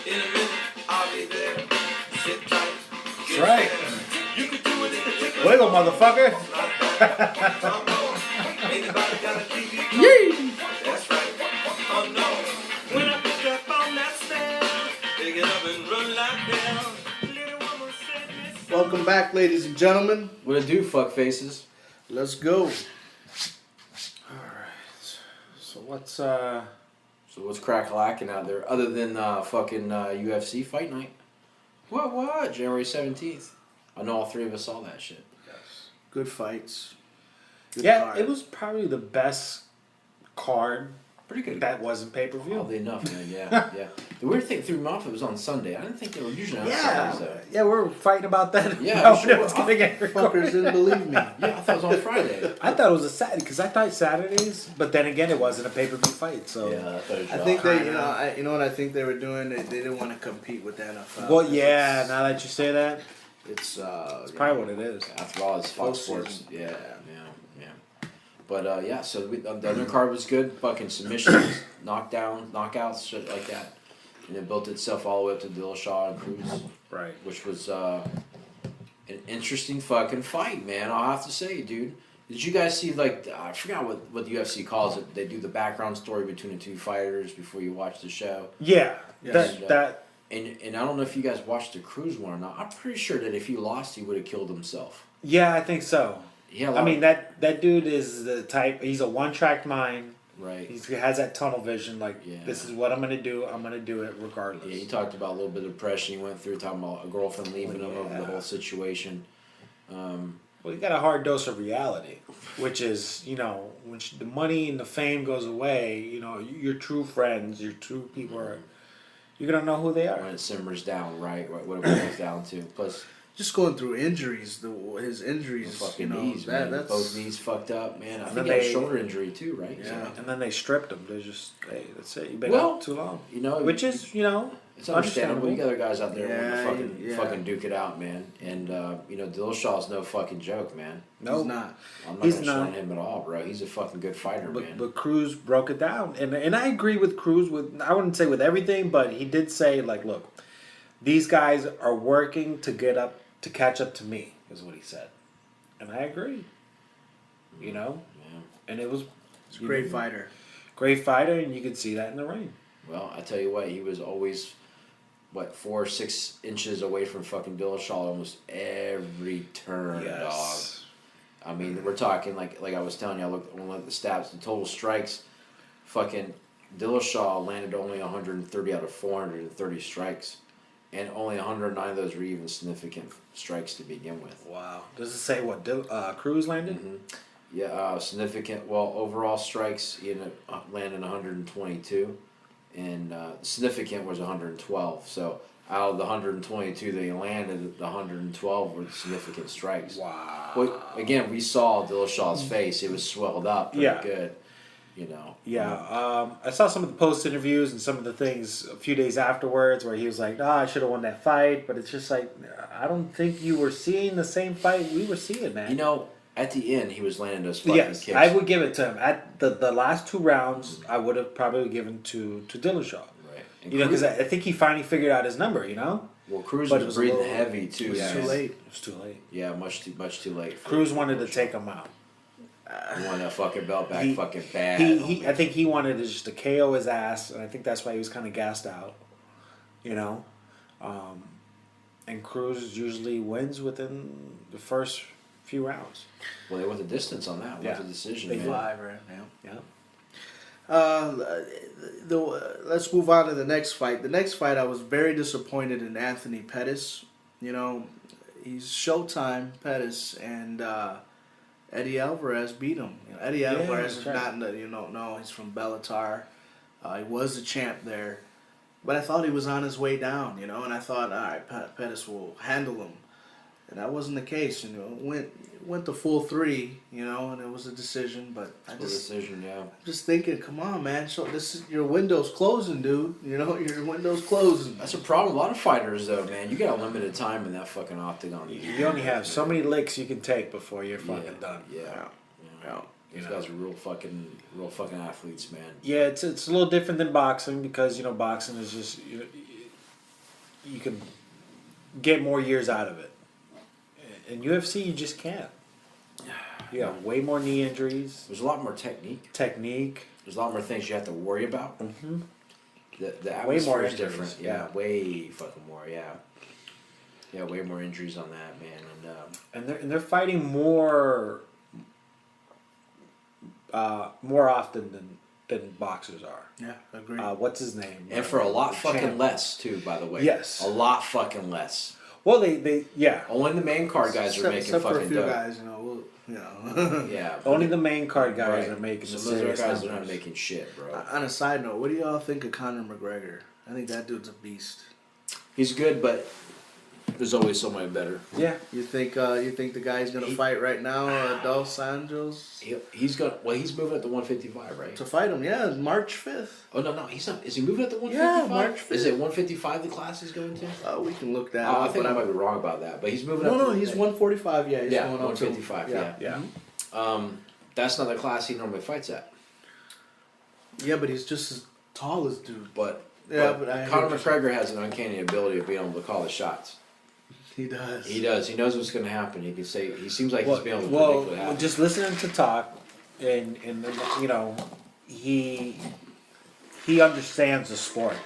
In a minute, I'll be there. Sit tight. That's right. You can do it in the tick of Wiggle, motherfucker. Anybody got a TV? Yee! That's right. Oh no. When I put up on that stand, pick it up and run like hell. Little woman said, Miss Welcome back, ladies and gentlemen. What it do, fuck faces? Let's go. Alright. So what's So what's crack-a-lacking out there other than fucking UFC fight night? What? January 17th. I know all three of us saw that shit. Good fights. Good yeah, card. it was probably the best card Pretty good. that wasn't pay-per-view. Oddly enough, man. Yeah. The weird thing threw me off. It was on Sunday. I didn't think they were usually on Sundays. Though. Yeah, we were fighting about that. Yeah, No, sure. it was gonna get Fuckers recorded. didn't believe me. Yeah, I thought it was on Friday. I thought it was a Saturday because I thought Saturdays, but then again, it wasn't a pay-per-view fight. So Yeah, I thought it was I think off. they, you know what I think they were doing? They didn't want to compete with the NFL. well, yeah. Now that you say that, It's it's probably what it is. After all, it's Fox Postseason. Sports. Yeah. But yeah, so the undercard was good. Fucking submissions, knockouts, shit like that. And it built itself all the way up to Dillashaw and Cruz, Right. which was an interesting fucking fight, man. I'll have to say, dude. Did you guys see, like, I forgot what the UFC calls it. They do the background story between the two fighters before you watch the show. Yeah. Yes. That. And I don't know if you guys watched the Cruz one or not. I'm pretty sure that if he lost, he would have killed himself. Yeah, I think so. Yeah, I mean that dude is the type. He's a one-track mind. right. He has that tunnel vision. Like, Yeah. this is what I'm gonna do. I'm gonna do it regardless. Yeah, he talked about a little bit of depression he went through, talking about a girlfriend leaving him over the whole situation. Well, you got a hard dose of reality, which is, when the money and the fame goes away, your true friends, your true people are, you're gonna know who they When are. it simmers down, right? What it boils down to. Plus, just going through injuries. His the injuries. fucking knees, man. that's Both knees fucked up, man. I And think then he had a they- shoulder injury too, right? Yeah. And then they stripped him. They just, hey, that's it. You've been Well, out too long. You know, Which is, it's understandable. You got other guys out there Yeah, wanting to yeah. fucking duke it out, man. And Dillashaw's no fucking joke, man. No, He's not. I'm not He's gonna shit not. on him at all, bro. He's a fucking good fighter, man. But Cruz broke it down, and I agree with Cruz I wouldn't say with everything, but he did say, like, look, these guys are working to catch up to me, is what he said, and I agree. Yeah. And it was He's a great fighter. great fighter, and you could see that in the ring. Well, I tell you what, he was always 4 or 6 inches away from fucking Dillashaw almost every turn, dog. I mean, we're talking like I was telling you. I looked at the stats, the total strikes. Fucking Dillashaw landed only 130 out of 430 strikes, and only 109 of those were even significant strikes to begin with. Wow. Does it say what Cruz landed? Mm-hmm. Yeah, significant. Well, overall strikes landed 122, and significant was 112. So out of the 122 they landed, the 112 were significant strikes. Wow. Well, again, we saw Dillashaw's face; it was swelled up pretty Yeah. good. Yeah, I saw some of the post interviews and some of the things a few days afterwards where he was like, I should have won that fight, but it's just like, I don't think you were seeing the same fight we were seeing, man. At the end, he was landing those fucking Yes, kicks. I would give it to him. At the last 2 rounds, I would have probably given to Dillashaw. Right. And Because Cruz- I think he finally figured out his number, Well, Cruz but it was was a breathing little- heavy too. It was guys. too late. It was too late. Yeah, much too late. for Cruz wanted to Dillashaw. take him out. He wanted that fucking belt back, He- fucking bad. I think he wanted to just to KO his ass, and I think that's why he was kind of gassed out. And Cruz usually wins within the first few rounds. Well, they went the distance on that. Yeah. Went the decision. They man. did. Right now. Yeah. Let's move on to the next fight. The next fight, I was very disappointed in Anthony Pettis. He's Showtime Pettis, and Eddie Alvarez beat him. Eddie Alvarez is that's right. not, he's from Bellator. He was the champ there. But I thought he was on his way down, and I thought, all right, Pettis will handle him. And that wasn't the case, went the full 3, and it was a decision, but Full decision, yeah. just thinking, come on, man, your window's closing, dude. Your window's closing. That's a problem. A lot of fighters, though, man. You got a limited time in that fucking octagon. You only have so many licks you can take before you're fucking done. Yeah. These You know. guys are real fucking athletes, man. Yeah, it's a little different than boxing because boxing is just you can get more years out of it. In UFC, you just can't. You got way more knee injuries, There's a lot more technique. technique. There's a lot more things you have to worry about. Mm-hmm. The Way atmosphere more is injuries, different. yeah. Way fucking more. Yeah. Yeah, way more injuries on that, man. And And they're fighting more often than boxers are. Yeah, agree. What's his name? and for a lot The fucking champ. less too, by the way. Yes. A lot fucking less. Well, they yeah. Only the main card guys are making Except for a fucking few dough. guys, Yeah. Only the main card guys Right. are making the Some of those serious guys are not numbers. making shit, bro. On a side note, what do y'all think of Conor McGregor? I think that dude's a beast. He's good, but there's always somebody better. Yeah. You think the guy's gonna fight right now, Dos Anjos? He's moving up to 155, right? To fight him, yeah, March 5th. Oh no, he's not. Is he moving up to 155? Yeah, March 5th. Is it 155 the class he's going to? We can look that I up. think but I might be wrong about that, but he's moving up. No, to, he's 145. Yeah, he's yeah, going up to 155. Yeah. Yeah. That's not the class he normally fights at. Yeah, but he's just as tall as dude. But Yeah, but I Conor hear what you're McGregor has an uncanny ability of being able to call the shots. He does. He does. He knows what's going to happen. He can say. He seems like he's being able to well, predict what happens. just listening to talk, and you know, he understands the sport.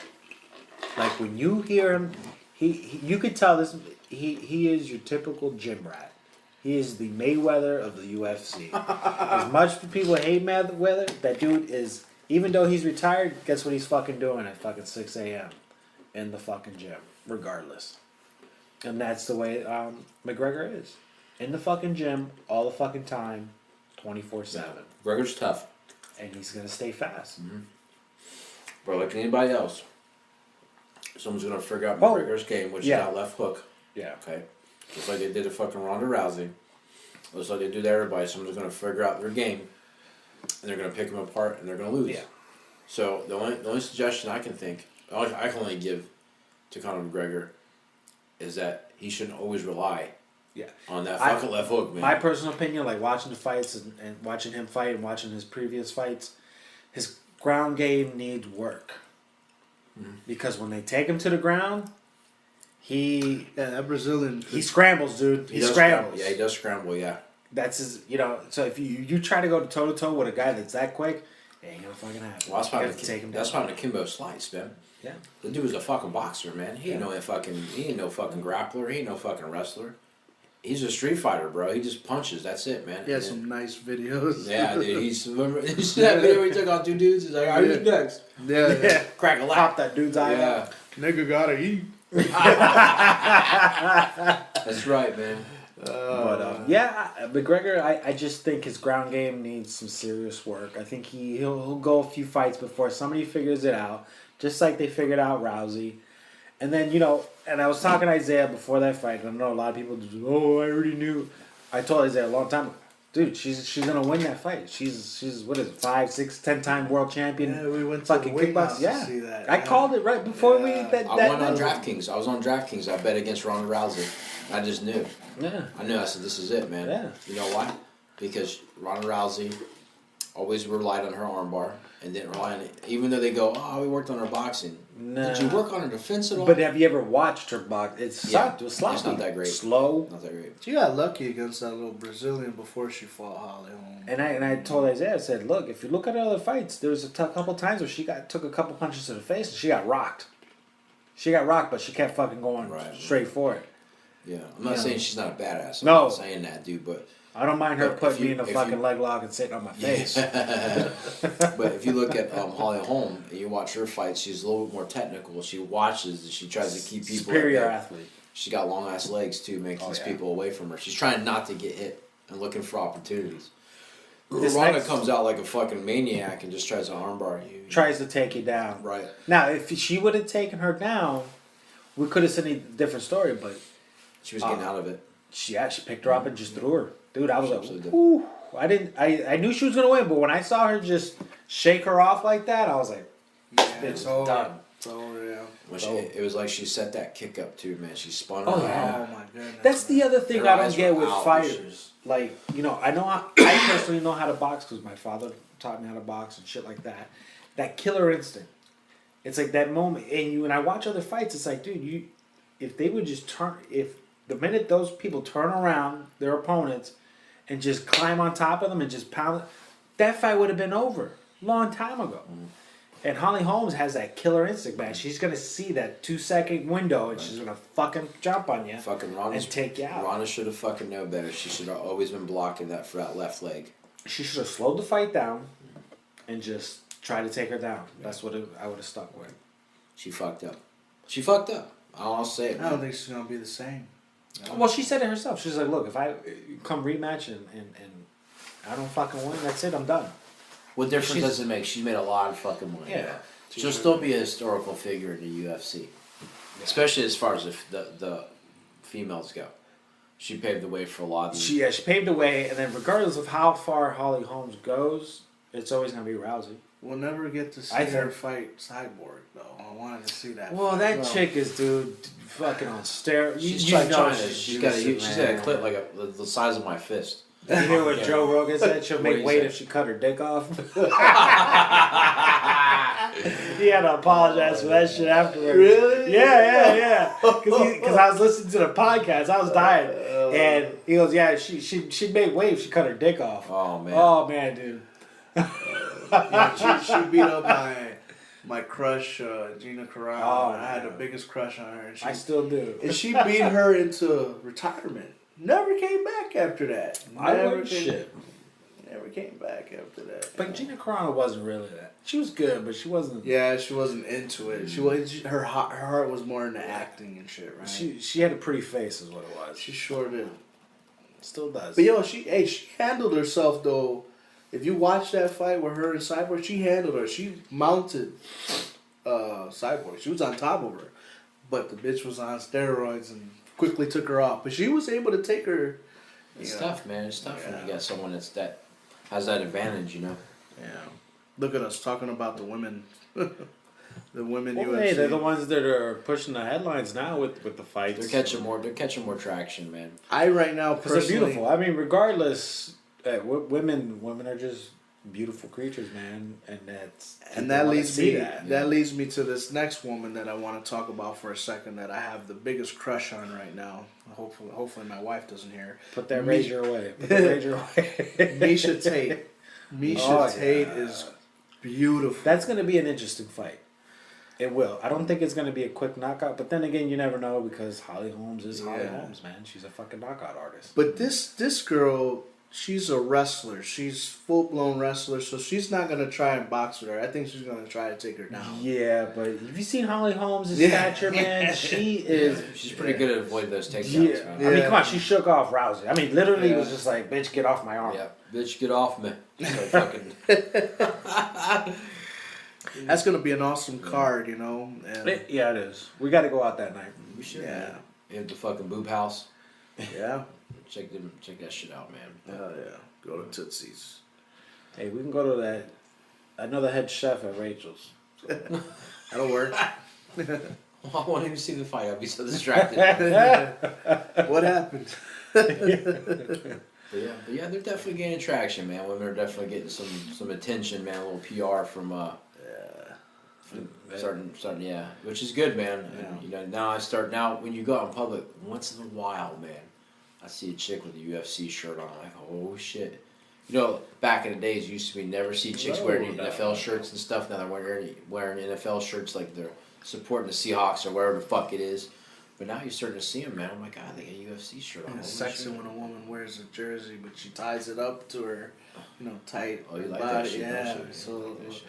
Like when you hear him, you could tell this. He is your typical gym rat. He is the Mayweather of the UFC. As much as people hate Mayweather, that dude is. Even though he's retired, guess what he's fucking doing at fucking 6 a.m. in the fucking gym, regardless. And that's the way McGregor is. In the fucking gym, all the fucking time, 24/7. McGregor's tough, And he's going to stay fast. but like anybody else, someone's going to figure out Oh, McGregor's game, which yeah. is that left hook. Yeah. Okay, just like they did to fucking Ronda Rousey, just like they do to everybody. Someone's going to figure out their game, and they're going to pick them apart, and they're going to lose. Yeah. So the only suggestion I can only give to Conor McGregor is that he shouldn't always rely Yeah. on that fucking left hook, man. My personal opinion, like watching the fights and watching him fight and watching his previous fights, his ground game needs work. Because when they take him to the ground, he that Brazilian. scrambles, dude. He does scrambles. Yeah, he does scramble. Yeah. That's his, so if you try to go toe to toe with a guy that's that quick, it ain't gonna fucking happen. Well, that's You why have to take him that's down. why Kimbo Slice, man. Yeah. The dude was a fucking boxer, man. He ain't he ain't no fucking grappler. He ain't no fucking wrestler. He's a street fighter, bro. He just punches. That's it, man. He has some nice videos. Yeah, dude. Remember you see that video where he took on two dudes? He's like, "Are you next?" Yeah. Crack a Pop lap. that dude's eye Yeah, out. Nigga gotta eat. that's right, man. But McGregor, I just think his ground game needs some serious work. I think he'll go a few fights before somebody figures it out, just like they figured out Rousey. And then and I was talking to Isaiah before that fight. And I know a lot of people just, I already knew. I told Isaiah a long time ago, dude, she's gonna win that fight. She's what is it, 5, 6, 10-time world champion. Yeah, we went to fucking the weight house kickboxing. to Yeah, see that. I Yeah. called it right before we Yeah. that. I that went on night. DraftKings. I was on DraftKings. I bet against Ronda Rousey. I just knew. Yeah. I knew. I said, "This is it, man." Yeah. You know why? Because Ronda Rousey always relied on her armbar and didn't rely on it. Even though they go, "Oh, we worked on her boxing." Did you work on her defense at all? But have you ever watched her box? It sucked. It was sloppy. It's not that great. Slow. Not that great. She got lucky against that little Brazilian before she fought Holly Holm. And I told Isaiah, I said, look, if you look at her other fights, there was a couple times where she took a couple punches to the face and she got rocked. She got rocked, but she kept fucking going Right. straight for it. Yeah, I'm not Yeah. saying she's not a badass. I'm No. not saying that, dude. But I don't mind her But putting if me you- in a if fucking you- leg lock and sitting on my face. but if you look at Holly Holm and you watch her fight, she's a little bit more technical. She watches and she tries to keep people. Superior at bay. athlete. She got long ass legs too, making Oh, yeah. people away from her. She's trying not to get hit and looking for opportunities. This Ronda next- comes out like a fucking maniac and just tries to armbar you. Tries to take you down. Right. Now, if she would have taken her down, we could have seen a different story, but She was getting out of it. she picked her up and just threw her. Dude, I was like, Absolutely did. ooh. I knew she was going to win, but when I saw her just shake her off like that, I was like, Yeah, it's over. done. It's over, yeah. When Oh. it was like she set that kick up too, man. She spun Oh, around. yeah. Oh my goodness. That's the other thing Her I don't eyes get were with out and fighters. Like, I personally know how to box because my father taught me how to box and shit like that. That killer instinct. It's like that moment, and when I watch other fights, it's like, dude, if they would just if the minute those people turn around their opponents and just climb on top of them and just pound it, that fight would have been over long time ago. And Holly Holmes has that killer instinct, man. She's gonna see that 2-second window and she's gonna fucking jump on you Fucking Ronda and take you out. Ronda should have fucking known better. She should have always been blocking that for that left leg. She should have slowed the fight down and just tried to take her down. That's what I would have stuck with. She fucked up. She fucked up. I'll say it. I don't think she's gonna be the same. Well, she said it herself. She's like, look, if I come rematch and I don't fucking win, that's it, I'm done. What difference She's- does it make? She's made a lot of fucking money. Yeah. She'll still be a historical figure in the UFC. Especially as far as the females go. She paved the way for a lot of them. She paved the way, and then regardless of how far Holly Holmes goes, it's always gonna be Rousey. We'll never get to see I her think- fight Cyborg though. I wanted to see that. Well, fight. that chick is, dude, fucking on steroids. She's You trying know to. She's got a clip like the size of my fist. You hear what Yeah. Joe Rogan said? She'll What make did he weight say? if she cut her dick off. He had to apologize for that shit afterwards. Really? Yeah. Because I was listening to the podcast, I was dying, and he goes, "Yeah, she'd make weight if she cut her dick off." Oh man. Oh man, dude. Yeah, she beat up my crush Gina Carano. Oh, I had the yeah. biggest crush on her. And I still do. she beat her into retirement. Never came back after that. I Never wouldn't came- shit. Never came back after that. But Gina Carano wasn't really that. She was good, but she wasn't. Yeah, she wasn't into it. She was her heart was more into acting and shit, right? She had a pretty face, is what it was. She sure did. Still does. But yo, she handled herself though. If you watch that fight with her and Cyborg, she handled her. She mounted Cyborg. She was on top of her, but the bitch was on steroids and quickly took her off. But she was able to take her. It's you know. tough, man. It's tough when Yeah. you got someone that has that advantage, you know. Yeah. Look at us talking about the women. The women Well, UFC. hey, they're the ones that are pushing the headlines now with the fights. They're catching more traction, man. I right now Because they're personally. beautiful. I mean, regardless, women are just beautiful creatures, man, and And that leads me. that. That leads me to this next woman that I want to talk about for a second. That I have the biggest crush on right now. Hopefully my wife doesn't hear. Put that razor away. Put that razor away. Misha Tate. Misha Oh, Tate yeah. is beautiful. That's going to be an interesting fight. It will. I don't think it's going to be a quick knockout, but then again, you never know because Holly Holmes is Holly Yeah. Holmes, man. She's a fucking knockout artist. But this girl, she's a wrestler. She's full blown wrestler, so she's not gonna try and box with her. I think she's gonna try to take her down. Yeah, but have you seen Holly Holmes' Yeah. stature, man? She is. She's pretty good at avoiding those takedowns, Yeah. man. I mean, Yeah. come on, she shook off Rousey. I mean, literally, it was Yeah. just like, bitch, get off my arm. Yeah, bitch, get off me. So fucking. That's gonna be an awesome card, you know. And Yeah, it is. We got to go out that night. We should. yeah, Hit the fucking boob house. yeah, Check that shit out, man. hell yeah. Go to Tootsie's. Hey, we can go to that. I know the head chef at Rachel's. That'll work. I won't even see the fight. I'll be so distracted. What happened? But yeah, they're definitely gaining traction, man. Women are definitely getting some attention, man. A little PR from starting, yeah, which is good, man. And, you know, now when you go out in public, once in a while, man, I see a chick with a UFC shirt on. I'm like, oh shit. You know, back in the days, you used to be never see chicks wearing NFL shirts and stuff. Now they're wearing NFL shirts like they're supporting the Seahawks or wherever the fuck it is. But now you're starting to see them, man. I'm like, God, they got a UFC shirt on. It's Holy sexy shit. when a woman wears a jersey, but she ties it up to her, tight Oh, you like body. that shit? Yeah. Don't you? So You like that shit.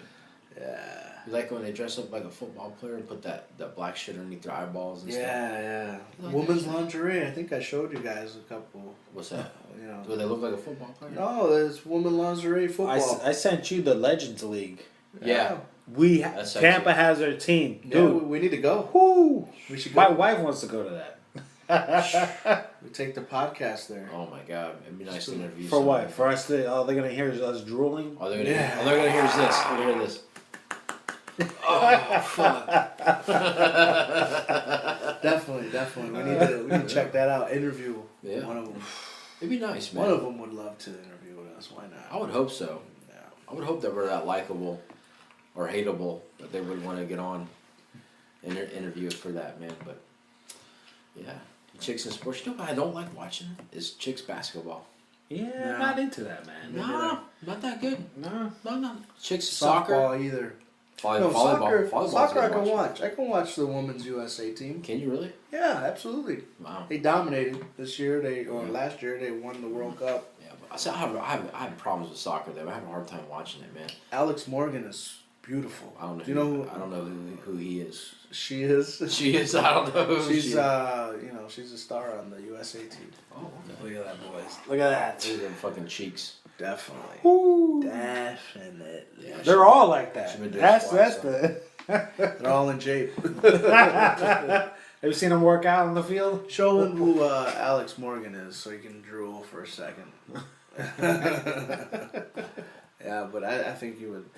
yeah. You like when they dress up like a football player and put that black shit underneath their eyeballs and stuff? Yeah. Like Women's that shit. lingerie. I think I showed you guys a couple. What's that? You know. Do they look like a football player? No, there's women lingerie football. I sent you the Legends League. Yeah. Tampa That's sexy. has their team, Yeah, dude. we need to go. Whoo! We should My go. wife wants to go to that. We take the podcast there. Oh my god, it'd be nice to interview. For someone. what? For us to? Oh, they're gonna hear us drooling. All they're gonna Yeah. hear, all they're gonna hear is this. They're gonna hear this. Oh fuck. Definitely. We need to check that out. Interview Yeah. one of them. It'd be nice, man. One of them would love to interview with us. Why not? I would hope so. Yeah. I would hope that we're that likable or hateable that they would want to get on and interview us for that, man. But Yeah. Chicks in sports. You know what I don't like watching is chicks basketball. Yeah, No. I'm not into that, man. No, not that good. No. No. Chicks Softball soccer. either. Volleyball. Soccer Volleyball's I good can to watch. I can watch the women's USA team. Can you really? Yeah, absolutely. Wow. They dominated this year. Last year they won the World Cup. Yeah, but I said I have problems with soccer though. I have a hard time watching it, man. Alex Morgan is beautiful. I don't know. Do you know I don't know who he is. she is? She is. I don't know who She's she is. she's a star on the USA team. Oh, okay. Look at that, boys. Look at that. Look at them fucking cheeks. Definitely. Woo. Definitely. Yeah, They're all like She's been that. doing That's squats, the. They're all in shape. Have you seen them work out on the field? Show him who Alex Morgan is so you can drool for a second. Yeah, but I think you would,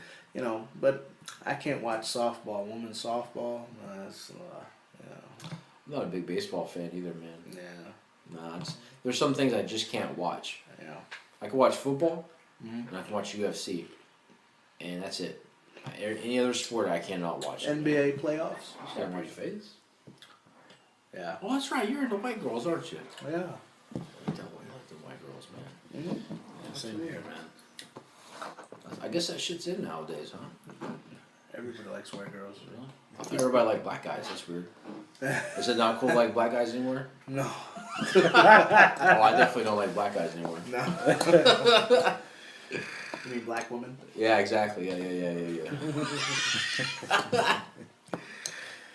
but I can't watch softball, women's softball. That's, I'm not a big baseball fan either, man. yeah, Nah, there's some things I just can't watch. yeah. I can watch football Mhm. and I can watch UFC, and that's it. Any other sport I cannot watch. NBA playoffs. Can't watch face. Yeah. Oh, that's right. You're into white girls, aren't you? Yeah. You like the white girls, man. Mm-hmm. Same here, man. I guess that shit's in nowadays, huh? Everybody likes white girls. Really? I think everybody like black guys. That's weird. Is it not cool to like black guys anymore? No. Oh, I definitely don't like black guys anymore. No. You mean black women? Yeah, exactly. Yeah.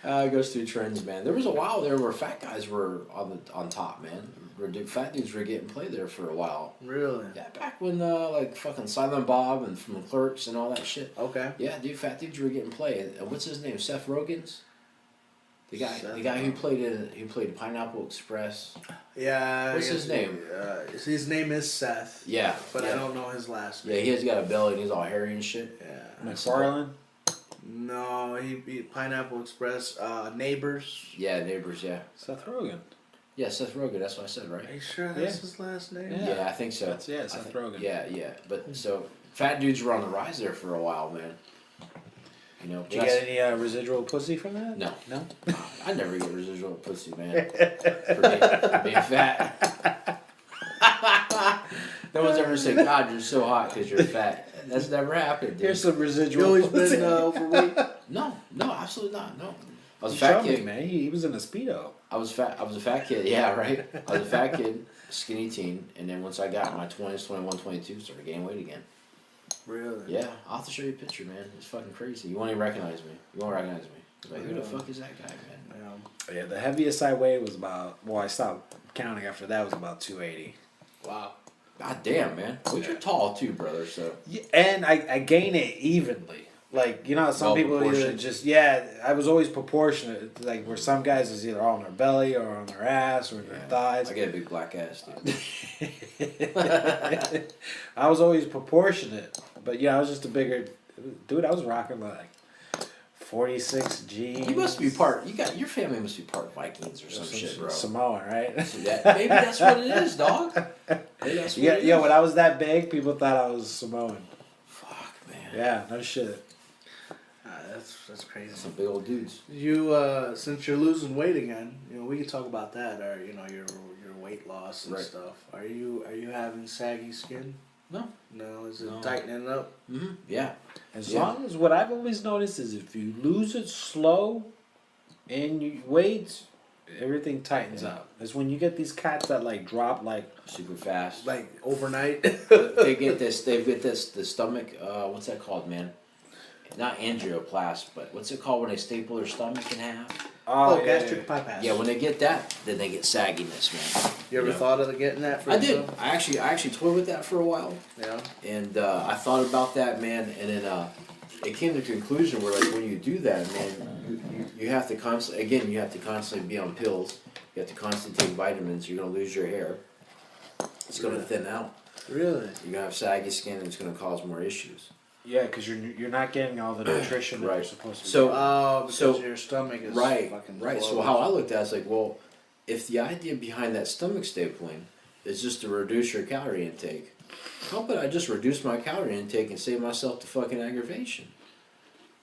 It goes through trends, man. There was a while there where fat guys were on top, man. Where fat dudes were getting played there for a while. Really? Yeah, back when like fucking Silent Bob and from Clerks and all that shit. Okay. Yeah, dude, fat dudes were getting played. And what's his name? Seth Rogen's. The guy Seth who played Pineapple Express. Yeah. What's his name? His name is Seth. Yeah, But yeah. I don't know his last Yeah, name. he's got a belly and he's all hairy and shit. Yeah. McFarlane. No, he beat Pineapple Express. Neighbors. Yeah, Neighbors. Yeah, Seth Rogen. yeah, Seth Rogen. That's what I said, Are right? you sure Yeah. that's his last name? Yeah. Yeah, I think so. That's- yeah, I Seth think- Rogen. Yeah. But so fat dudes were on the rise there for a while, man. You know, Did you that's- get any residual pussy from that? No. No. I never get residual pussy, man. for being fat. No one's ever said, "God, you're so hot because you're fat." That's never happened. Dude. Here's some You residual always pussy. been overweight? No, absolutely not. No, I was a You fat showed me, kid. man. He was in a speedo. I was a fat kid. Yeah, right. I was a fat kid, skinny teen, and then once I got in my 20s, 21, 22, started gaining weight again. Really? Yeah, I'll have to show you a picture, man. It's fucking crazy. You won't even recognize me. You won't recognize me. Like, who the fuck is that guy, man? Yeah. Yeah, the heaviest I weighed was about. Well, I stopped counting after that. Was about 280. Wow. God damn, man. Well, you're tall too, brother. So Yeah, and I gain it evenly. Like, you know, some Well people either proportioned. just I was always proportionate. Like where some guys is either all on their belly or on their ass or their thighs. I get a big black ass, dude. I was always proportionate, but yeah, I was just a bigger dude. I was rocking like 46 jeans. You must be part. Your family must be part Vikings or some shit, bro. Samoan, right? Maybe that's what it is, dog. Maybe that's what it is. Yeah. When I was that big, people thought I was Samoan. Fuck, man. Yeah, no shit. That's crazy. Some big old dudes. You since you're losing weight again, we can talk about that or your weight loss and Right. stuff. Are you having saggy skin? No. No, is it No. tightening up? Mm-hmm. Yeah. As Yeah. long as what I've always noticed is if you lose it slow and you wait, everything tightens up. It's when you get these cats that like drop like Super fast. Like overnight? They get this. The stomach. What's that called, man? Not angioplast, but what's it called when they staple their stomach in half? Oh, gastric bypass. Yeah, when they get that, then they get sagginess, man. You ever Yeah. thought of getting that for I did. yourself? I actually toyed with that for a while, Yeah. and I thought about that, man. And then it came to the conclusion where, like, when you do that, man, you have to constantly be on pills. You have to constantly take vitamins. You're gonna lose your hair. It's gonna thin out. Really? You're gonna have saggy skin, and it's gonna cause more issues. yeah, because you're not getting all the nutrition that you're Right. supposed to. So- Oh, because So- your stomach is Right, fucking right. So bloated. how I looked at it, it's like, well, if the idea behind that stomach stapling is just to reduce your calorie intake, how about I just reduce my calorie intake and save myself the fucking aggravation?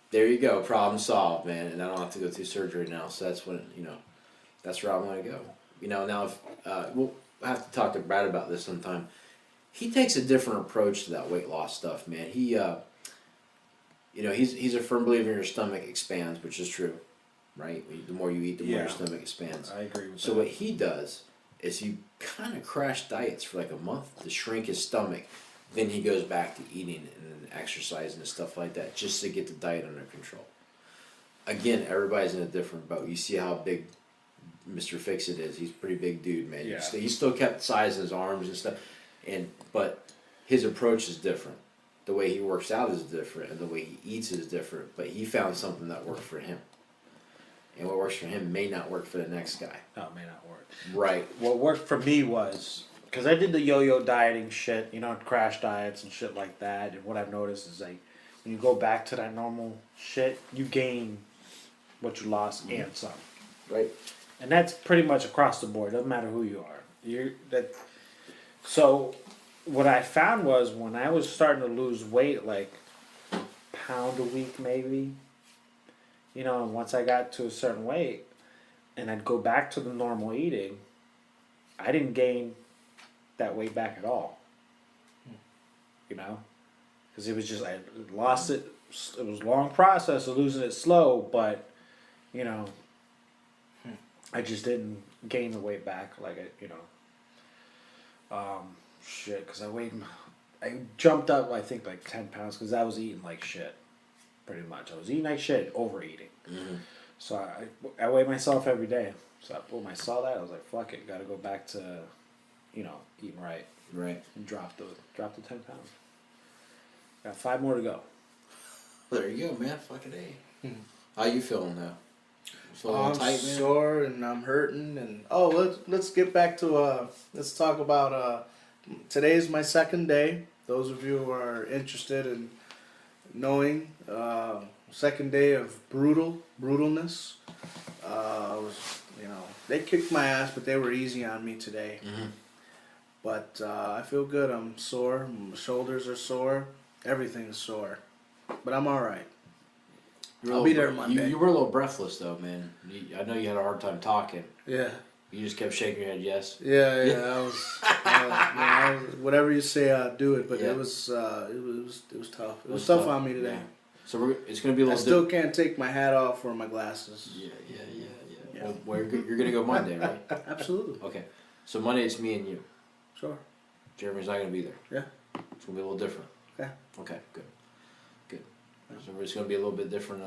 There you go, problem solved, man. And I don't have to go through surgery now. So that's when that's where I want to go. You know, now if we'll have to talk to Brad about this sometime. He takes a different approach to that weight loss stuff, man. He, you know, he's a firm believer your stomach expands, which is true, right? The more you eat, the more your stomach expands. I agree with So that. what he does is he kind of crash diets for like a month to shrink his stomach. Then he goes back to eating and exercising and stuff like that just to get the diet under control. Again, everybody's in a different boat. You see how big Mr. Fix-It is. He's a pretty big dude, man. Yeah. He still kept size in his arms and stuff. But his approach is different. The way he works out is different, and the way he eats is different. But he found something that worked for him. And what works for him may not work for the next guy. No, it may not work. Right. What worked for me was, because I did the yo-yo dieting shit, you know, crash diets and shit like that. And what I've noticed is like, when you go back to that normal shit, you gain what you lost and some. Right. And that's pretty much across the board. Doesn't matter who you are. So what I found was when I was starting to lose weight, like pound a week maybe, you know, and once I got to a certain weight and I'd go back to the normal eating, I didn't gain that weight back at all. You know? Because it was just, I lost it. It was a long process of losing it slow, but, you know, I just didn't gain the weight back like it, you know. Shit, because I jumped up, I think, like 10 pounds because I was eating like shit, pretty much. I was eating like shit, overeating. Mm-hmm. So I weigh myself every day. So when I saw that, I was like, fuck it, got to go back to, you know, eating right. Right. And drop the 10 pounds. Got 5 more to go. Well, there you go, man. Fucking A. How you feeling now? Feeling I'm tight, man? sore and I'm hurting and let's get back to let's talk about today's my second day. Those of you who are interested in knowing, second day of brutalness. They kicked my ass, but they were easy on me today. Mm-hmm. But I feel good. I'm sore. My shoulders are sore. Everything's sore, but I'm all right. I'll be there Monday. You were a little breathless though, man. I know you had a hard time talking. Yeah. You just kept shaking your head, yes. Yeah. I was whatever you say, I'll do it. But Yeah. it was tough. It was tough. tough on me today. Yeah. So it's gonna be a I little. still can't take my hat off or my glasses. Yeah. Yeah. Well, you're gonna go Monday, right? Absolutely. Okay. So Monday it's me and you. Sure. Jeremy's not gonna be there. Yeah. It's gonna be a little different. Okay. Okay. Good. So it's gonna be a little bit different.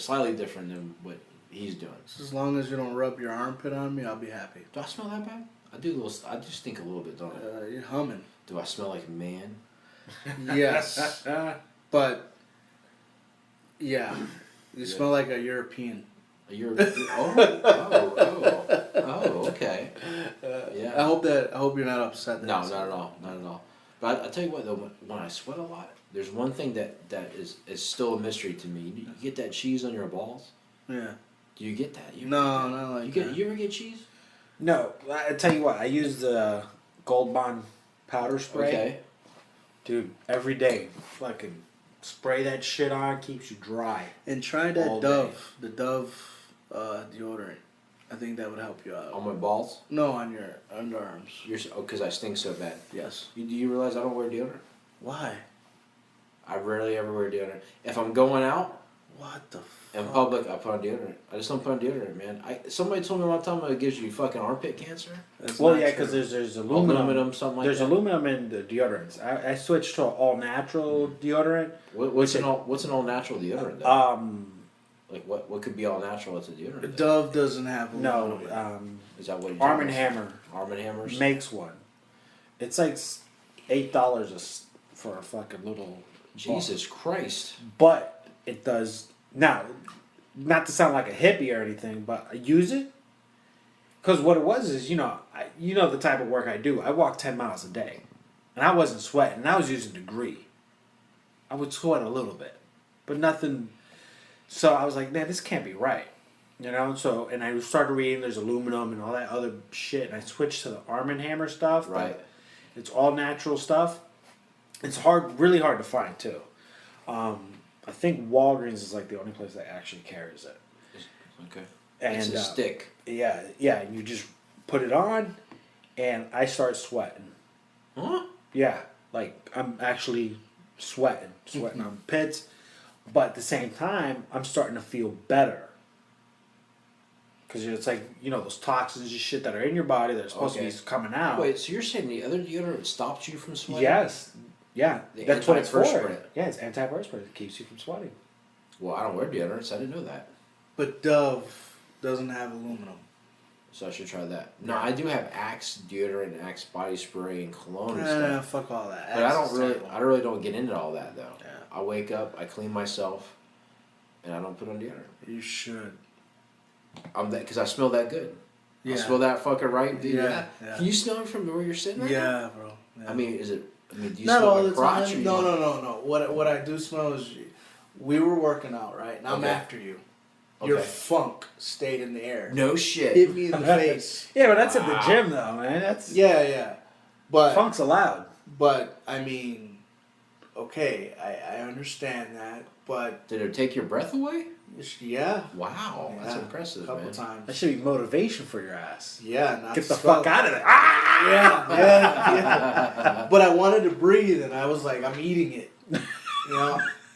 Slightly different than what he's doing. Just as long as you don't rub your armpit on me, I'll be happy. Do I smell that bad? I do. I just stink a little bit, don't I? You're humming. Do I smell like a man? Yes. But yeah, you smell like a European. You're okay. Yeah. I hope you're not upset. No, not at all. Not at all. But I tell you what, though, when I sweat a lot, there's one thing that is still a mystery to me. You get that cheese on your balls? Yeah. Do you get that? No, not like that. You ever get cheese? No, I tell you what, I use the Gold Bond powder spray. Okay. Dude, every day, fucking spray that shit on, keeps you dry. And try All that day. Dove, the Dove deodorant. I think that would help you out. On my balls? No, on your underarms. Because I stink so bad. Yes. Do you realize I don't wear deodorant? Why? I rarely ever wear deodorant. If I'm going out What the in fuck? public, I put on deodorant. I just don't put on deodorant, man. Somebody told me one time it gives you fucking armpit cancer. That's Well, not yeah, true. because there's aluminum. Something like There's that. aluminum in the deodorants. I switched to an all natural deodorant. What's an all natural deodorant? Though? Like what could be all natural? It's a deodorant. The though? Dove doesn't have aluminum. No, Is that what you Arm & Hammer Arm & Hammers? makes one. It's like $8 for a fucking little. Jesus Christ. But it does now. Not to sound like a hippie or anything, but I use it because what it was is you know the type of work I do. I walk 10 miles a day, and I wasn't sweating. And I was using Degree. I would sweat a little bit, but nothing. So I was like, man, this can't be right, you know. So and I started reading there's aluminum and all that other shit, and I switched to the Arm & Hammer stuff. Right. It's all natural stuff. It's really hard to find too. I think Walgreens is like the only place that actually carries it. Okay. And It's a stick. yeah. And you just put it on, and I start sweating. Huh? Yeah, like I'm actually sweating on pits, but at the same time, I'm starting to feel better. Because it's like, those toxins and shit that are in your body that are supposed to Okay. be coming out. Wait, so you're saying the other deodorant stops you from sweating? Yes. Yeah. The That's what it's for. antiperspirant. Yeah, it's antiperspirant. It keeps you from sweating. Well, I don't wear deodorants. I didn't know that. But Dove doesn't have aluminum. So I should try that. No, I do have Axe deodorant, Axe body spray, and cologne and Nah, stuff. fuck all that. But I Axe is don't terrible. really don't get into all that though. Yeah. I wake up, I clean myself, and I don't put on deodorant. You should. Because I smell that good. Yeah. I smell that fucking right, dude. Yeah, yeah. Can you smell it from where you're sitting right now? Yeah, bro. Yeah. I mean, do you not smell all my the crotch? or time. you No, smell- no, no, no. What I do smell is we were working out, right? And I'm Okay. after you. Your Okay. funk stayed in the air. No shit. Hit me in the face. Yeah, but that's at Wow. the gym, though, man. That's Yeah. But funk's allowed. I mean, okay, I understand that, but Did it take your breath away? yeah. Wow, that's Yeah, impressive, a couple man. times. That should be motivation for your ass. Yeah, not Get the to smell. fuck out of there. Ah! Yeah. But I wanted to breathe, and I was like, I'm eating it.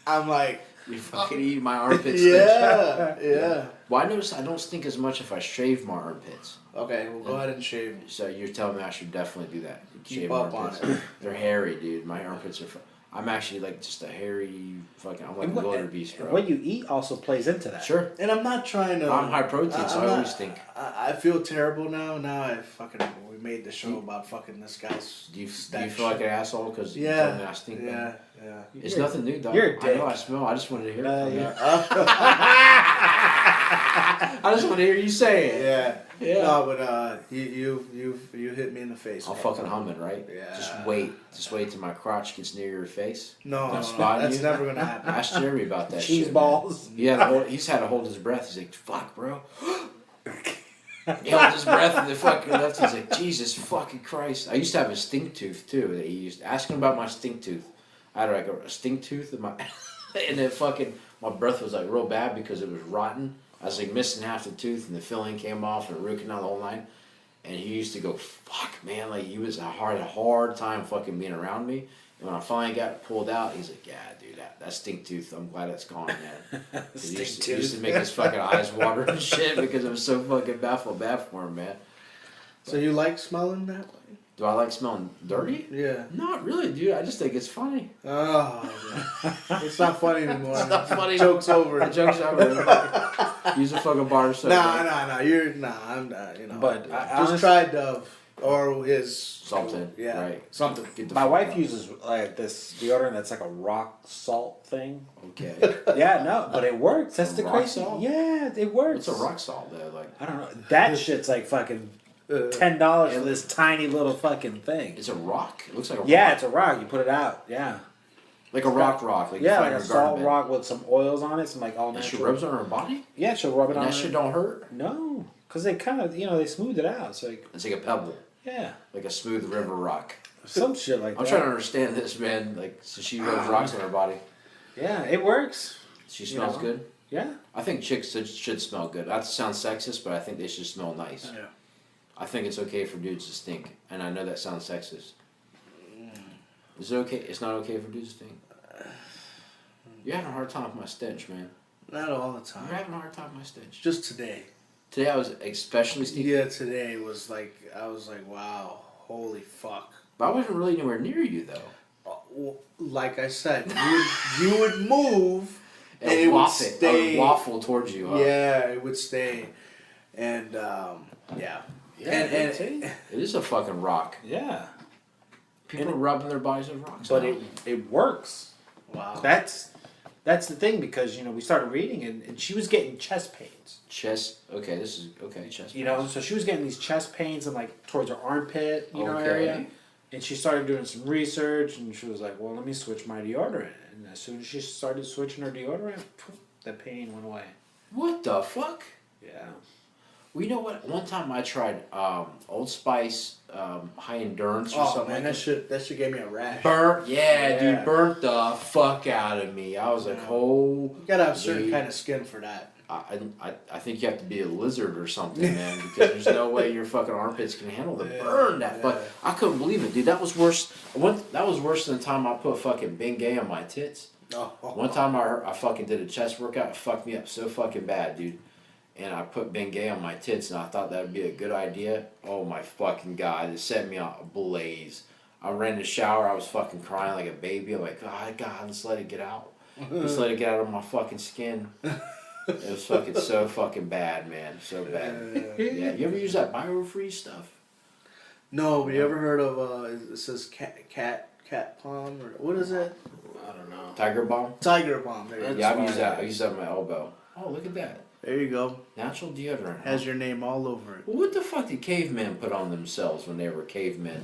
I'm like, You fucking eat my armpits. yeah. Well, I notice I don't stink as much if I shave my armpits. Okay, well, go ahead and shave. So you're telling me I should definitely do that. Keep Shave up my on armpits. it. They're hairy, dude. My armpits are. I'm actually like just a hairy fucking. I'm like a wildebeest, bro. What you eat also plays into that. Sure. And I'm not trying to. I'm high protein, so I not- always stink. I feel terrible now. We made the show about fucking this guy's. Do you that feel like shit. an asshole because you Yeah. told me I stink? Yeah, man? yeah. It's You're- nothing new, dog. you're a I know I dick. smell. I just wanted to hear it from you. Yeah. I just want to hear you say it. Yeah. Yeah. No, but you hit me in the face. I'll man. fucking hum it, right? Yeah. Just wait till my crotch gets near your face. No, I'm spotting that's you. never gonna happen. Ask Jeremy about that Cheese shit, balls. Man. He's had to hold his breath. He's like, "Fuck, bro." He held his breath and the fucking left. He's like, "Jesus fucking Christ!" I used to have a stink tooth too. That he used asking about my stink tooth. I had like a stink tooth in my, and then fucking my breath was like real bad because it was rotten. I was like missing half the tooth and the filling came off and root canal the whole line. And he used to go, "Fuck, man!" Like he was a hard time fucking being around me. And when I finally got pulled out, he's like, "Yeah, dude, that stink tooth. I'm glad it's gone, man." 'Cause he used to make his fucking eyes water and shit because I was so fucking bad for him, man. So you like smelling that way? Do I like smelling dirty? Yeah. Not really, dude. I just think it's funny. Oh, yeah. It's not funny anymore. It's not funny. Joke's over. The joke's over. Use a fucking bar soap. Nah. I'm not. But I just honestly- try Dove or his Something. Yeah, Right. something. Get the My fuck wife out. uses like this deodorant that's like a rock salt thing. Okay. Yeah, no, but it works. That's A the rock crazy. salt? Yeah, it works. What's a rock salt though? Like I don't know. That shit's like fucking $10 for this tiny little fucking thing. it's a rock. It looks like a Yeah, rock. it's a rock. You put it out. Yeah. Like a rock. Like you Yeah, find like a in salt garden bed. rock with some oils on it. Some like all And she natural. rubs it on her body. Yeah, she'll rub it And on. that her. shit don't hurt. No, because they kind of they smooth it out. So like It's like a pebble, yeah, like a smooth river rock. some shit like I'm that. trying to understand this, man. Like, so she rubs rocks on her body. Yeah, it works. She smells know? good. Yeah. I think chicks should smell good. That sounds sexist, but I think they should smell nice. Yeah. I think it's okay for dudes to stink, and I know that sounds sexist. Is it okay? It's not okay for dudes to stink. You're having a hard time with my stench, man. Not all the You're time. having a hard time with my stench. Just today. Today I was especially stinky, Yeah, today was like I was like, wow, holy fuck. but I wasn't really anywhere near you though. Like I said, you would move and it would waffle, I stay. would waffle towards you. Huh? Yeah, it would stay, and yeah. And see? It is a fucking rock. Yeah. People are rubbing their bodies with rocks. But now. it works. wow. That's the thing because we started reading and she was getting chest pains. chest. Okay, this is okay. Chest. So she was getting these chest pains and like towards her armpit, Okay. area. And she started doing some research and she was like, well, let me switch my deodorant. And as soon as she started switching her deodorant, poof, the pain went away. What the fuck? Yeah. Well, you know what? One time I tried Old Spice High Endurance or Oh something man, like that shit gave me a rash. Burnt, Yeah. dude, burnt the fuck out of me. I was like, oh, You gotta have certain dude. kind of skin for that. I think you have to be a lizard or something, man, because there's no way your fucking armpits can handle the burn that. But I couldn't believe it, dude. That was worse. That was worse than the time I put fucking Bengay on my tits. One time I fucking did a chest workout. It fucked me up so fucking bad, dude. And I put Bengay on my tits, and I thought that would be a good idea. Oh my fucking god, it set me out ablaze. I ran in the shower. I was fucking crying like a baby. I'm like, God, let's let it get out. Let's let it get out of my fucking skin. It was fucking so fucking bad, man. So bad. Yeah. You ever use that BioFreeze stuff? No, but you ever heard of it says cat palm or what is it? I don't know. Tiger Balm? Tiger balm. There you Yeah, go. I've used that. I used that on my elbow. Oh, look at that. There you go. Natural deodorant. Has your name all over it. Well, what the fuck did cavemen put on themselves when they were cavemen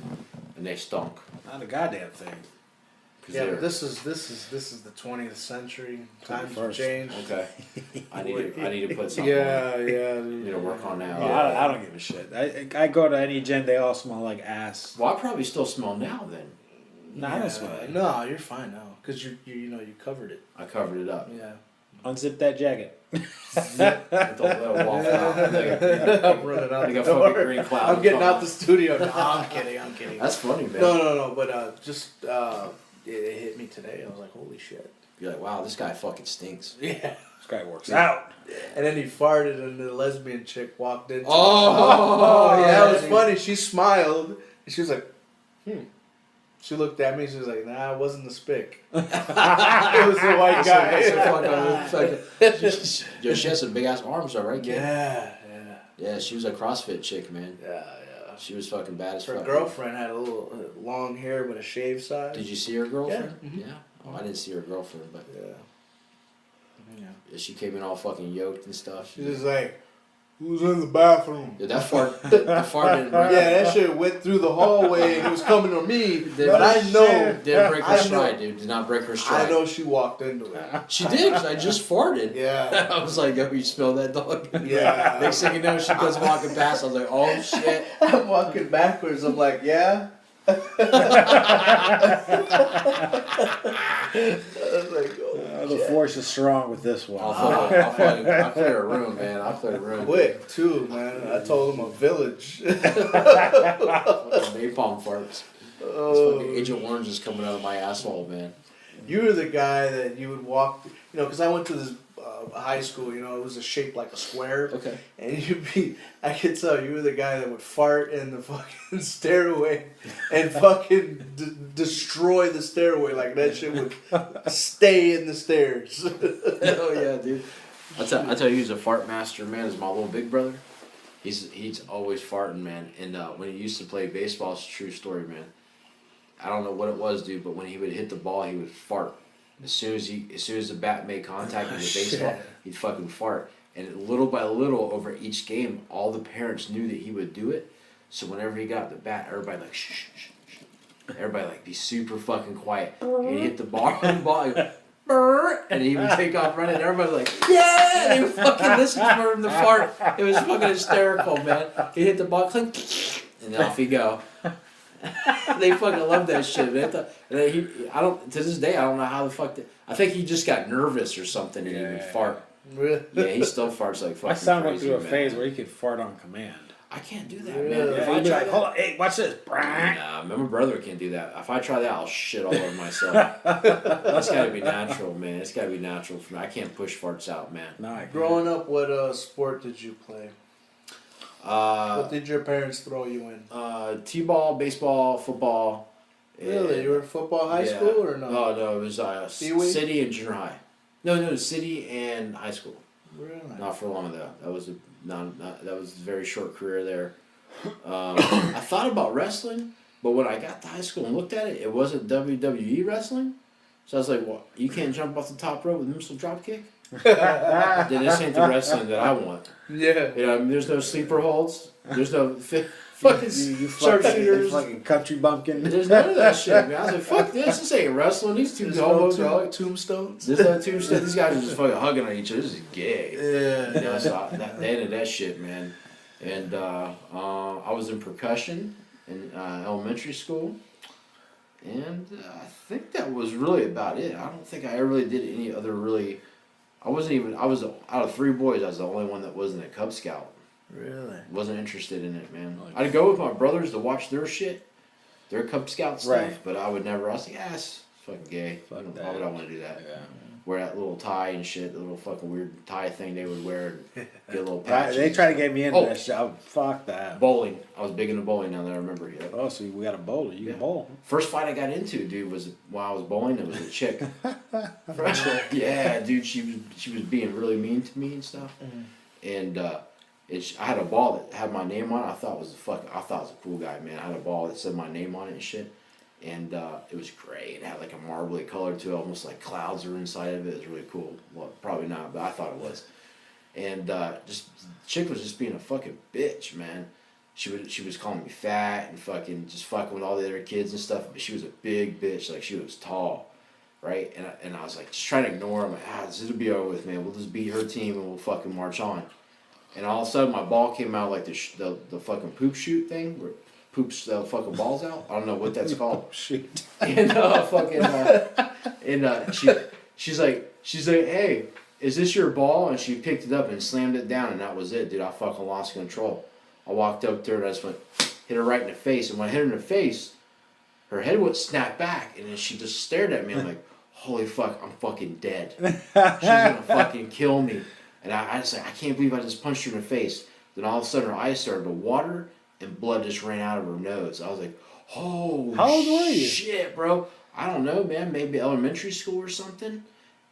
and they stunk? Not a goddamn thing. 'Cause Yeah, they're- but this is the 20th century. Times have 21st. changed. Okay. I need to put something on. Yeah, yeah. I need to work on that. Well, I don't give a shit. I go to any gym, they all smell like ass. Well, I probably still smell now then. No, I don't smell it. No, you're fine now because you covered it. I covered it up. Yeah. Unzip that jacket. With the little waffle out. I'm running out Like the a door. fucking green cloud. I'm getting out the studio. No, I'm kidding. That's funny, man. No. But just it hit me today. I was like, holy shit. You're like, wow, this guy fucking stinks. Yeah. This guy works out. And then he farted, and the lesbian chick walked in. Oh, yeah, it was funny. She smiled, and she was like, She looked at me. She was like, "Nah, it wasn't the spick. It was the white guy." Yo, she has some big ass arms, though, right? Kid? Yeah. Yeah, she was a CrossFit chick, man. Yeah. She was fucking bad as Her fuck. girlfriend had a little long hair but a shaved side. Did you see her girlfriend? Yeah. Mhm. Yeah. Oh, I didn't see her girlfriend, but Yeah. she came in all fucking yoked and stuff. She was like, "Who's in the bathroom?" Dude, that fart didn't break. Yeah, that shit went through the hallway and it was coming to me. But I shit. know, Didn't break her I know- stride, dude. Did not break her stride. I know she walked into it. She did, 'cause I just farted. Yeah. I was like, yo, you smell that dog? Yeah. Next thing you know, she goes walking past. I was like, oh shit. I'm walking backwards. I'm like, yeah. I was like, oh, The force is strong with this one. I'll clear a room, man. I'll clear a room. quick too, man. I told him a village. Fucking napalm farts. This fucking Agent Orange is coming out of my asshole, man. You were the guy that you would walk, because I went to this high school, it was shaped like a square. Okay. And I could tell you were the guy that would fart in the fucking stairway and fucking destroy the stairway. Like that shit would stay in the stairs. Oh yeah, dude. I tell you, he's a fart master, man. Is my little big brother. He's always farting, man. And when he used to play baseball, it's a true story, man. I don't know what it was, dude, but when he would hit the ball, he would fart. As soon as the bat made contact with the baseball, he'd fucking fart. And little by little, over each game, all the parents knew that he would do it. So whenever he got the bat, everybody like shh, shh, shh, shh. Everybody like be super fucking quiet. And he'd hit the ball, he'd go, "Brr," and he would take off running. Everybody was like, yeah! And they would fucking listen for him to fart. It was fucking hysterical, man. He hit the ball, clink, and then off he go. They fucking love that shit. Man. To this day, I don't know how the fuck. I think he just got nervous or something, and he would fart. Really? Yeah, he still farts like fucking My son went crazy, through a man. phase where he could fart on command. I can't do that, Really? man. If I He'd be try like, that, hold on, hey, watch this. nah, my brother can't do that. If I try that, I'll shit all over myself. It's gotta be natural, man. It's gotta be natural for me. I can't push farts out, man. No, I can't. Growing up, what sport did you play? What did your parents throw you in? T-ball, baseball, football. Really? and- You were in football high yeah. school or no? Oh no, it was Pee-wee? city and junior high. No, city and high school. Really? Not for long though. That was that was a very short career there. I thought about wrestling, but when I got to high school and looked at it, it wasn't WWE wrestling. So I was like, "Well, you can't jump off the top rope with missile drop kick." Then this ain't the wrestling that I want. Yeah. There's no sleeper holds. There's no fucking You sharpshooters. fucking country bumpkin. There's none of that shit, man. I was like, "Fuck this! This ain't wrestling. These two There's homos are no hugging. tombstones. There's no tombstone. These guys are just fucking hugging on each other. This is gay." Yeah. You know, so they ended that shit, man. And I was in percussion in elementary school, and I think that was really about it. I don't think I ever really did any other really I was out of 3 boys, I was the only one that wasn't a Cub Scout. Really? Wasn't interested in it, man. I'd go with my brothers to watch their shit, their Cub Scout stuff, Right. but I would never. I was like, it's fucking gay. Fuck Why would I want to do that? Yeah. Wear that little tie and shit, the little fucking weird tie thing they would wear, and get a little Right, patches. they try to get me into Oh. that shit. Oh, fuck that. Bowling. I was big into bowling now that I remember. Yeah. Oh, so we got a bowler. You Yeah. can bowl. First fight I got into, dude, was while I was bowling. It was a chick. Yeah, dude, she was being really mean to me and stuff. And I had a ball that had my name on it. I thought it was a cool guy, man. I had a ball that said my name on it and shit. And it was great. It had like a marbly color to it, almost like clouds were inside of it. It was really cool. Well, probably not, but I thought it was. And just the chick was just being a fucking bitch, man. She was calling me fat and fucking just fucking with all the other kids and stuff. But she was a big bitch, like she was tall, right? And I was like just trying to ignore her. I'm like, this will be over with, man. We'll just beat her team and we'll fucking march on. And all of a sudden my ball came out like the fucking poop shoot thing where it poops the fucking balls out. I don't know what that's called. Shit. And she's like, hey, is this your ball? And she picked it up and slammed it down, and that was it, dude. I fucking lost control. I walked up to her and I just went, hit her right in the face. And when I hit her in the face, her head would snap back, and then she just stared at me. I'm like, holy fuck, I'm fucking dead. She's gonna fucking kill me. And I just like, I can't believe I just punched her in the face. Then all of a sudden her eyes started to water and blood just ran out of her nose. I was like, oh, How old were you? shit, bro. I don't know, man. Maybe elementary school or something.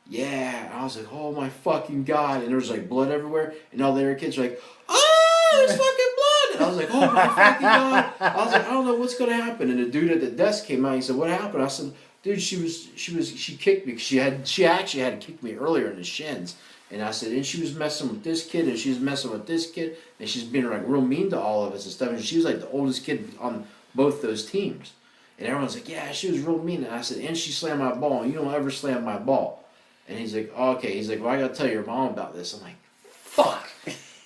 Yeah. And I was like, oh my fucking God. And there was like blood everywhere. And all the other kids were like, oh, there's fucking blood. And I was like, oh my fucking God. I was like, I don't know what's going to happen. And the dude at the desk came out. He said, what happened? I said, dude, she kicked me. She actually had kicked me earlier in the shins. And I said, and she was messing with this kid, and she was messing with this kid, and she's being like real mean to all of us and stuff. And she was like the oldest kid on both those teams. And everyone's like, yeah, she was real mean. And I said, and she slammed my ball, and you don't ever slam my ball. And he's like, oh, okay. He's like, well, I gotta tell your mom about this. I'm like, fuck.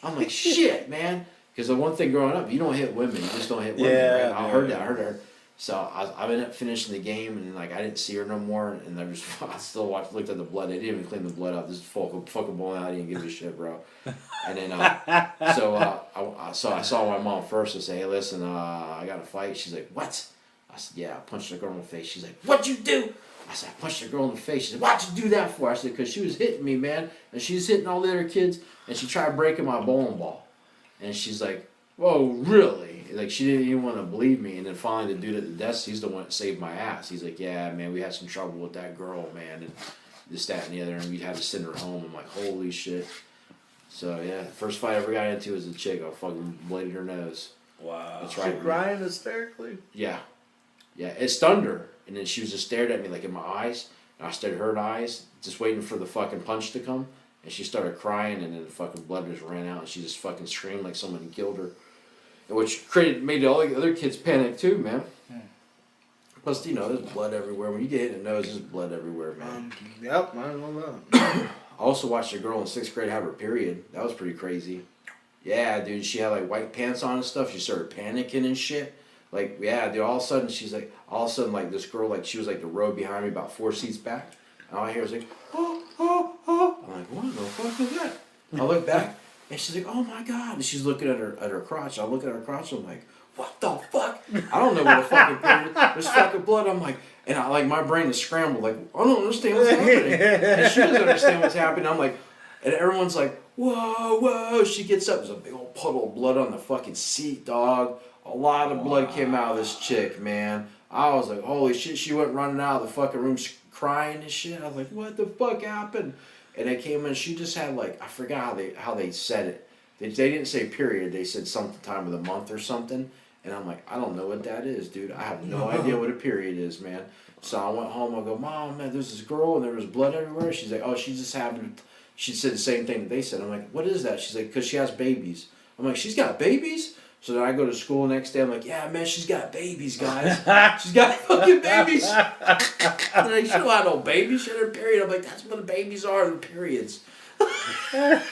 I'm like, shit, man. Because the one thing growing up, you don't hit women. You just don't hit women. Yeah, Right? I heard her. So I ended up finishing the game, and like I didn't see her no more. And I still looked at the blood. They didn't even clean the blood up. This is fucking bowling out. I didn't give a shit, bro. And then so I saw my mom first and say, hey, listen, I got a fight. She's like, what? I said, yeah, I punched a girl in the face. She's like, what'd you do? I said, I punched a girl in the face. She said, why'd you do that for? I said, because she was hitting me, man. And she's hitting all the other kids, and she tried breaking my bowling ball. And she's like, whoa, really? Like, she didn't even want to believe me. And then finally the dude at the desk, he's the one that saved my ass. He's like, yeah, man, we had some trouble with that girl, man. And this, that, and the other. And we had to send her home. I'm like, holy shit. So, yeah, first fight I ever got into was a chick. I fucking bladed her nose. Wow. That's She right. crying hysterically. Yeah. Yeah, it stunned her. And then she was just stared at me, like, in my eyes. And I stared at her in the eyes, just waiting for the fucking punch to come. And she started crying, and then the fucking blood just ran out. And she just fucking screamed like someone killed her. Which made all the other kids panic too, man. Plus, you know, there's blood everywhere. When you get hit in the nose, there's blood everywhere, man. Yep, I don't know. I also watched a girl in 6th grade have her period. That was pretty crazy. Yeah, dude, she had like white pants on and stuff. She started panicking and shit. Like, yeah, dude, all of a sudden, like, this girl, like, she was like the row behind me about 4 seats back. And all I hear was like, oh, oh, oh. I'm like, what the fuck is that? I look back. And she's like, oh my God. And she's looking at her crotch. I look at her crotch. I'm like, what the fuck? I don't know what the fucking period. There's fucking blood. I'm like, and my brain is scrambled. Like, I don't understand what's happening. And she doesn't understand what's happening. I'm like, and everyone's like, whoa, whoa. She gets up. There's a big old puddle of blood on the fucking seat, dog. A lot of blood came out of this chick, man. I was like, holy shit. She went running out of the fucking room crying and shit. I was like, what the fuck happened? And they came in, she just had like, I forgot how they said it. They didn't say period, they said something time of the month or something. And I'm like, I don't know what that is, dude. I have no idea what a period is, man. So I went home, I go, Mom, man, there's this girl and there was blood everywhere. She's like, oh, she's just having, she said the same thing that they said. I'm like, what is that? She's like, because she has babies. I'm like, she's got babies? So then I go to school the next day. I'm like, yeah, man, she's got babies, guys. She's got fucking babies. I'm like, she don't have no babies. She had her period. I'm like, that's what the babies are, the periods. That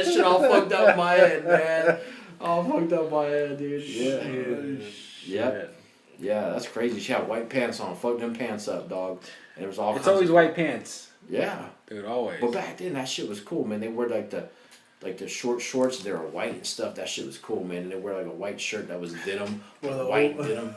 shit all fucked up in my head, man. All fucked up my head, dude. Yeah. Yep. Yeah, that's crazy. She had white pants on. Fucked them pants up, dog. And it was all It's kinds always of, white pants. Yeah. Dude, always. But back then, that shit was cool, man. They wore like the short shorts. They were white and stuff. That shit was cool, man. And they wear like a white shirt that was denim, Or the white old- denim.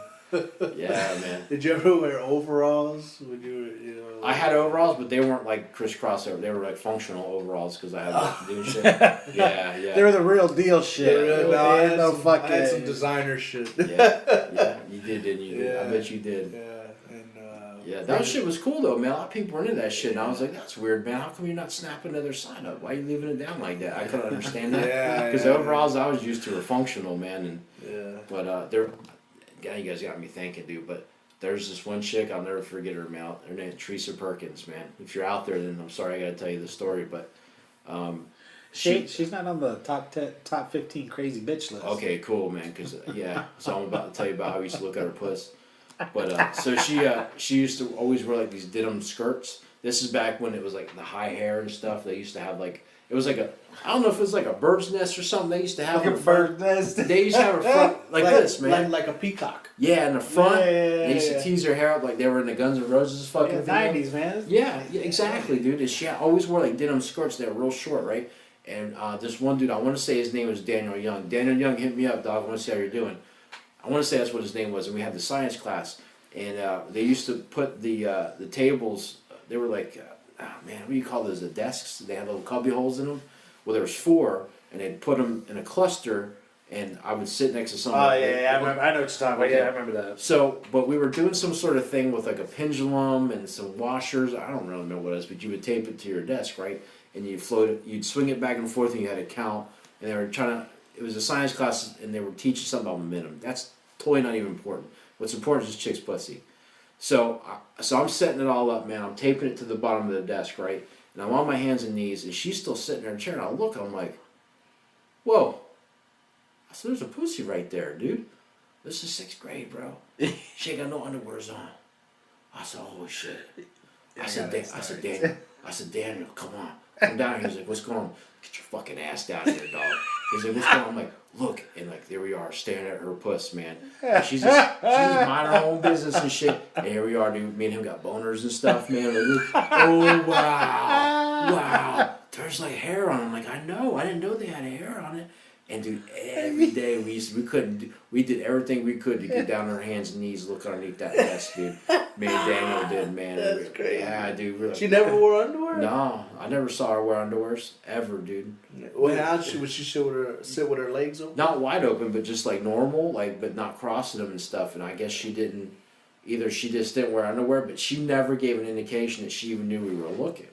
Yeah, man. Did you ever wear overalls when you were, you know? I had overalls, but they weren't like crisscross over. They were like functional overalls because I had like, to do shit. Yeah, They're yeah. the real deal shit. No, They I ain't had no some, fucking. I had some designer shit. Yeah, you did, didn't you? Yeah. I bet you did. Yeah, and Yeah, that shit was cool though, man. A lot of people were into that shit, and I was like, "That's weird, man. How come you're not snapping to their sign up? Why are you leaving it down like that?" I couldn't understand that Yeah, because yeah, the overalls I was used to were functional, man. And yeah. but they're, yeah, you guys got me thinking, dude. But there's this one chick I'll never forget her, man. Her name is Teresa Perkins, man. If you're out there, then I'm sorry I got to tell you the story, but She's not on the top 15 crazy bitch list. okay, cool, man. Because yeah, so I'm about to tell you about how I used to look at her puss. But so she used to always wear like these denim skirts. This is back when it was like the high hair and stuff. They used to have like it was like a I don't know if it was like a bird's nest or something. They used to have Like a in front- bird nest. They used to have a front like this, man. Like a peacock. Yeah, in the front. Yeah, They used to yeah. tease their hair up like they were in the Guns N' Roses fucking Fucking thing. 90s, man. Yeah, exactly, dude. And she always wore like denim skirts. They were real short, right? And this one dude, I want to say his name was Daniel Young. Daniel Young hit me up, dog. I want to see how you're doing. I want to say that's what his name was. And we had the science class, and they used to put the tables. They were like, man, what do you call those? The desks. They had little cubby holes in them. Well, there was 4, and they'd put them in a cluster. And I would sit next to someone. Oh, yeah, I remember. I know what you're talking about. Okay. Yeah, I remember that. So, but we were doing some sort of thing with like a pendulum and some washers. I don't really know what it is, but you would tape it to your desk, right? And you'd float it, you'd swing it back and forth, and you had to count. And they were trying to. It was a science class, and they were teaching something about momentum. That's totally not even important. What's important is this chick's pussy. So I'm setting it all up, man. I'm taping it to the bottom of the desk, right? And I'm on my hands and knees, and she's still sitting in her chair. And I look, I'm like, whoa. I said, there's a pussy right there, dude. This is 6th grade, bro. She ain't got no underwears on. I said, oh shit. I said, Daniel, come on. Come down here. He's like, what's going on? Get your fucking ass down here, dog. He's like, what's going on? I'm like, look. And like, there we are, staring at her puss, man. And she's just minding her own business and shit. And here we are, dude. Me and him got boners and stuff, man. Like, oh, wow. Wow. There's like hair on it. I'm like, I know. I didn't know they had hair on it. And dude, every day we did everything we could to get down on our hands and knees, look underneath that desk, dude. Me and Daniel did, man. That's crazy. Yeah, dude. We're like, She never wore underwear? no, I never saw her wear underwears ever, dude. Well, how would she sit with her legs open? Not wide open, but just like normal, like but not crossing them and stuff. And I guess she didn't. Either she just didn't wear underwear, but she never gave an indication that she even knew we were looking.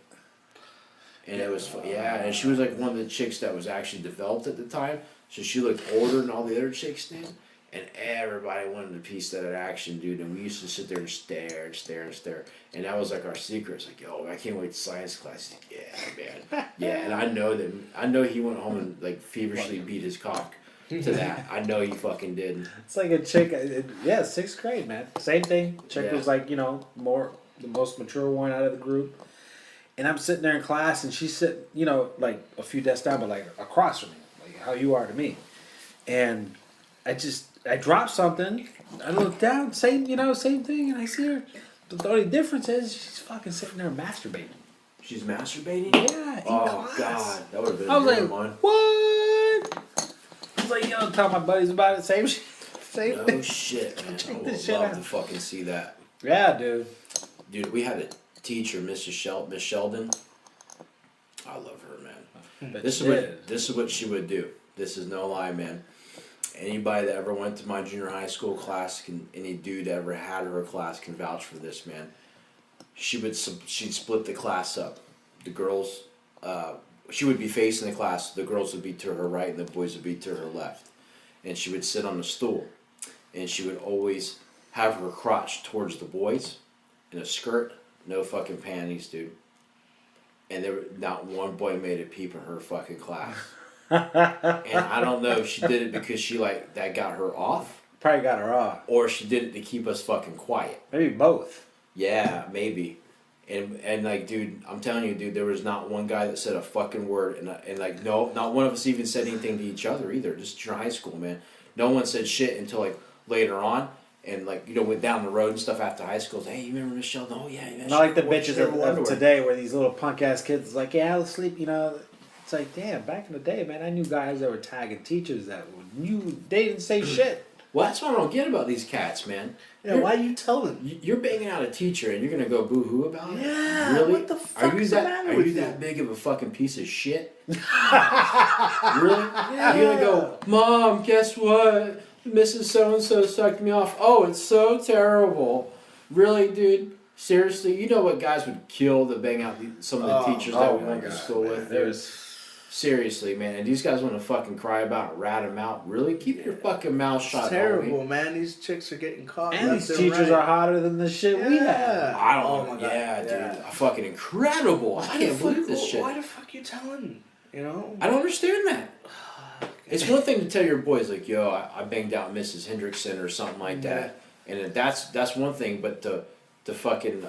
And it was yeah, and she was like one of the chicks that was actually developed at the time, so she looked older than all the other chicks did. And everybody wanted a piece of that action, dude. And we used to sit there and stare and stare and stare. And that was like our secret. It's like, yo, I can't wait to science class. He's like, yeah, man. Yeah, and I know he went home and like feverishly beat his cock to that. I know he fucking did. It's like a chick. Yeah, 6th grade, man. Same thing. Chick Yeah. was like, the most mature one out of the group. And I'm sitting there in class, and she's sitting, like a few desks down, but like across from me, like how you are to me. And I dropped something. I look down, same thing, and I see her. But the only difference is she's fucking sitting there masturbating. She's masturbating? Yeah, in Oh, class. God. That would have been I was a like, good one. what? I was like, tell my buddies about it. Same shit. Same No thing. shit, man. I Check would this shit love out. to fucking see that. Yeah, dude. Dude, we had a teacher, Miss Sheldon. I love her, man. Bet This you is did. what she would do. This is no lie, man. Anybody that ever went to my junior high school class, any dude that ever had her class can vouch for this, man. She'd split the class up. The girls, she would be facing the class. The girls would be to her right, and the boys would be to her left. And she would sit on the stool, and she would always have her crotch towards the boys, in a skirt, no fucking panties, dude. And there not one boy made a peep in her fucking class. And I don't know if she did it because that got her off, Probably got her off. or she did it to keep us fucking quiet. Maybe both. Yeah, maybe. And like, dude, I'm telling you, dude, there was not one guy that said a fucking word, and like, no, not one of us even said anything to each other either. Just your high school, man. No one said shit until like later on, and like, you know, went down the road and stuff after high school. Hey, you remember Miss Sheldon? Oh yeah, man. Not like the she wore bitches underwear. of today, where these little punk ass kids is like, yeah, I'll sleep. You know, it's like, damn. Back in the day, man, I knew guys that were tagging teachers that knew they didn't say shit. Well, that's what I don't get about these cats, man. Yeah, why are you telling? You're banging out a teacher and you're gonna go boo-hoo about it? Yeah, Really? what the fuck are you is the matter Are with you you? that big of a fucking piece of shit? Really? You're gonna go, Mom, guess what? Mrs. So-and-so sucked me off. Oh, it's so terrible. Really, dude? Seriously? You know what guys would kill to bang out some of the teachers that we went to school with? There's Seriously, man. And these guys want to fucking cry about it, rat them out. Really? Keep your fucking mouth shut. It's homie. terrible, man. These chicks are getting caught. and left these teachers right. are hotter than the shit we have. Yeah. I don't Oh know. my God. Yeah, dude. Yeah. Fucking incredible. I can't believe this shit. Why the fuck you telling? You know? I don't understand that. It's one thing to tell your boys like, yo, I banged out Mrs. Hendrickson or something like that, and that's one thing. But to fucking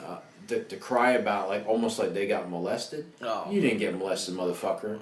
to cry about like almost like they got molested. Oh. You didn't get molested, motherfucker.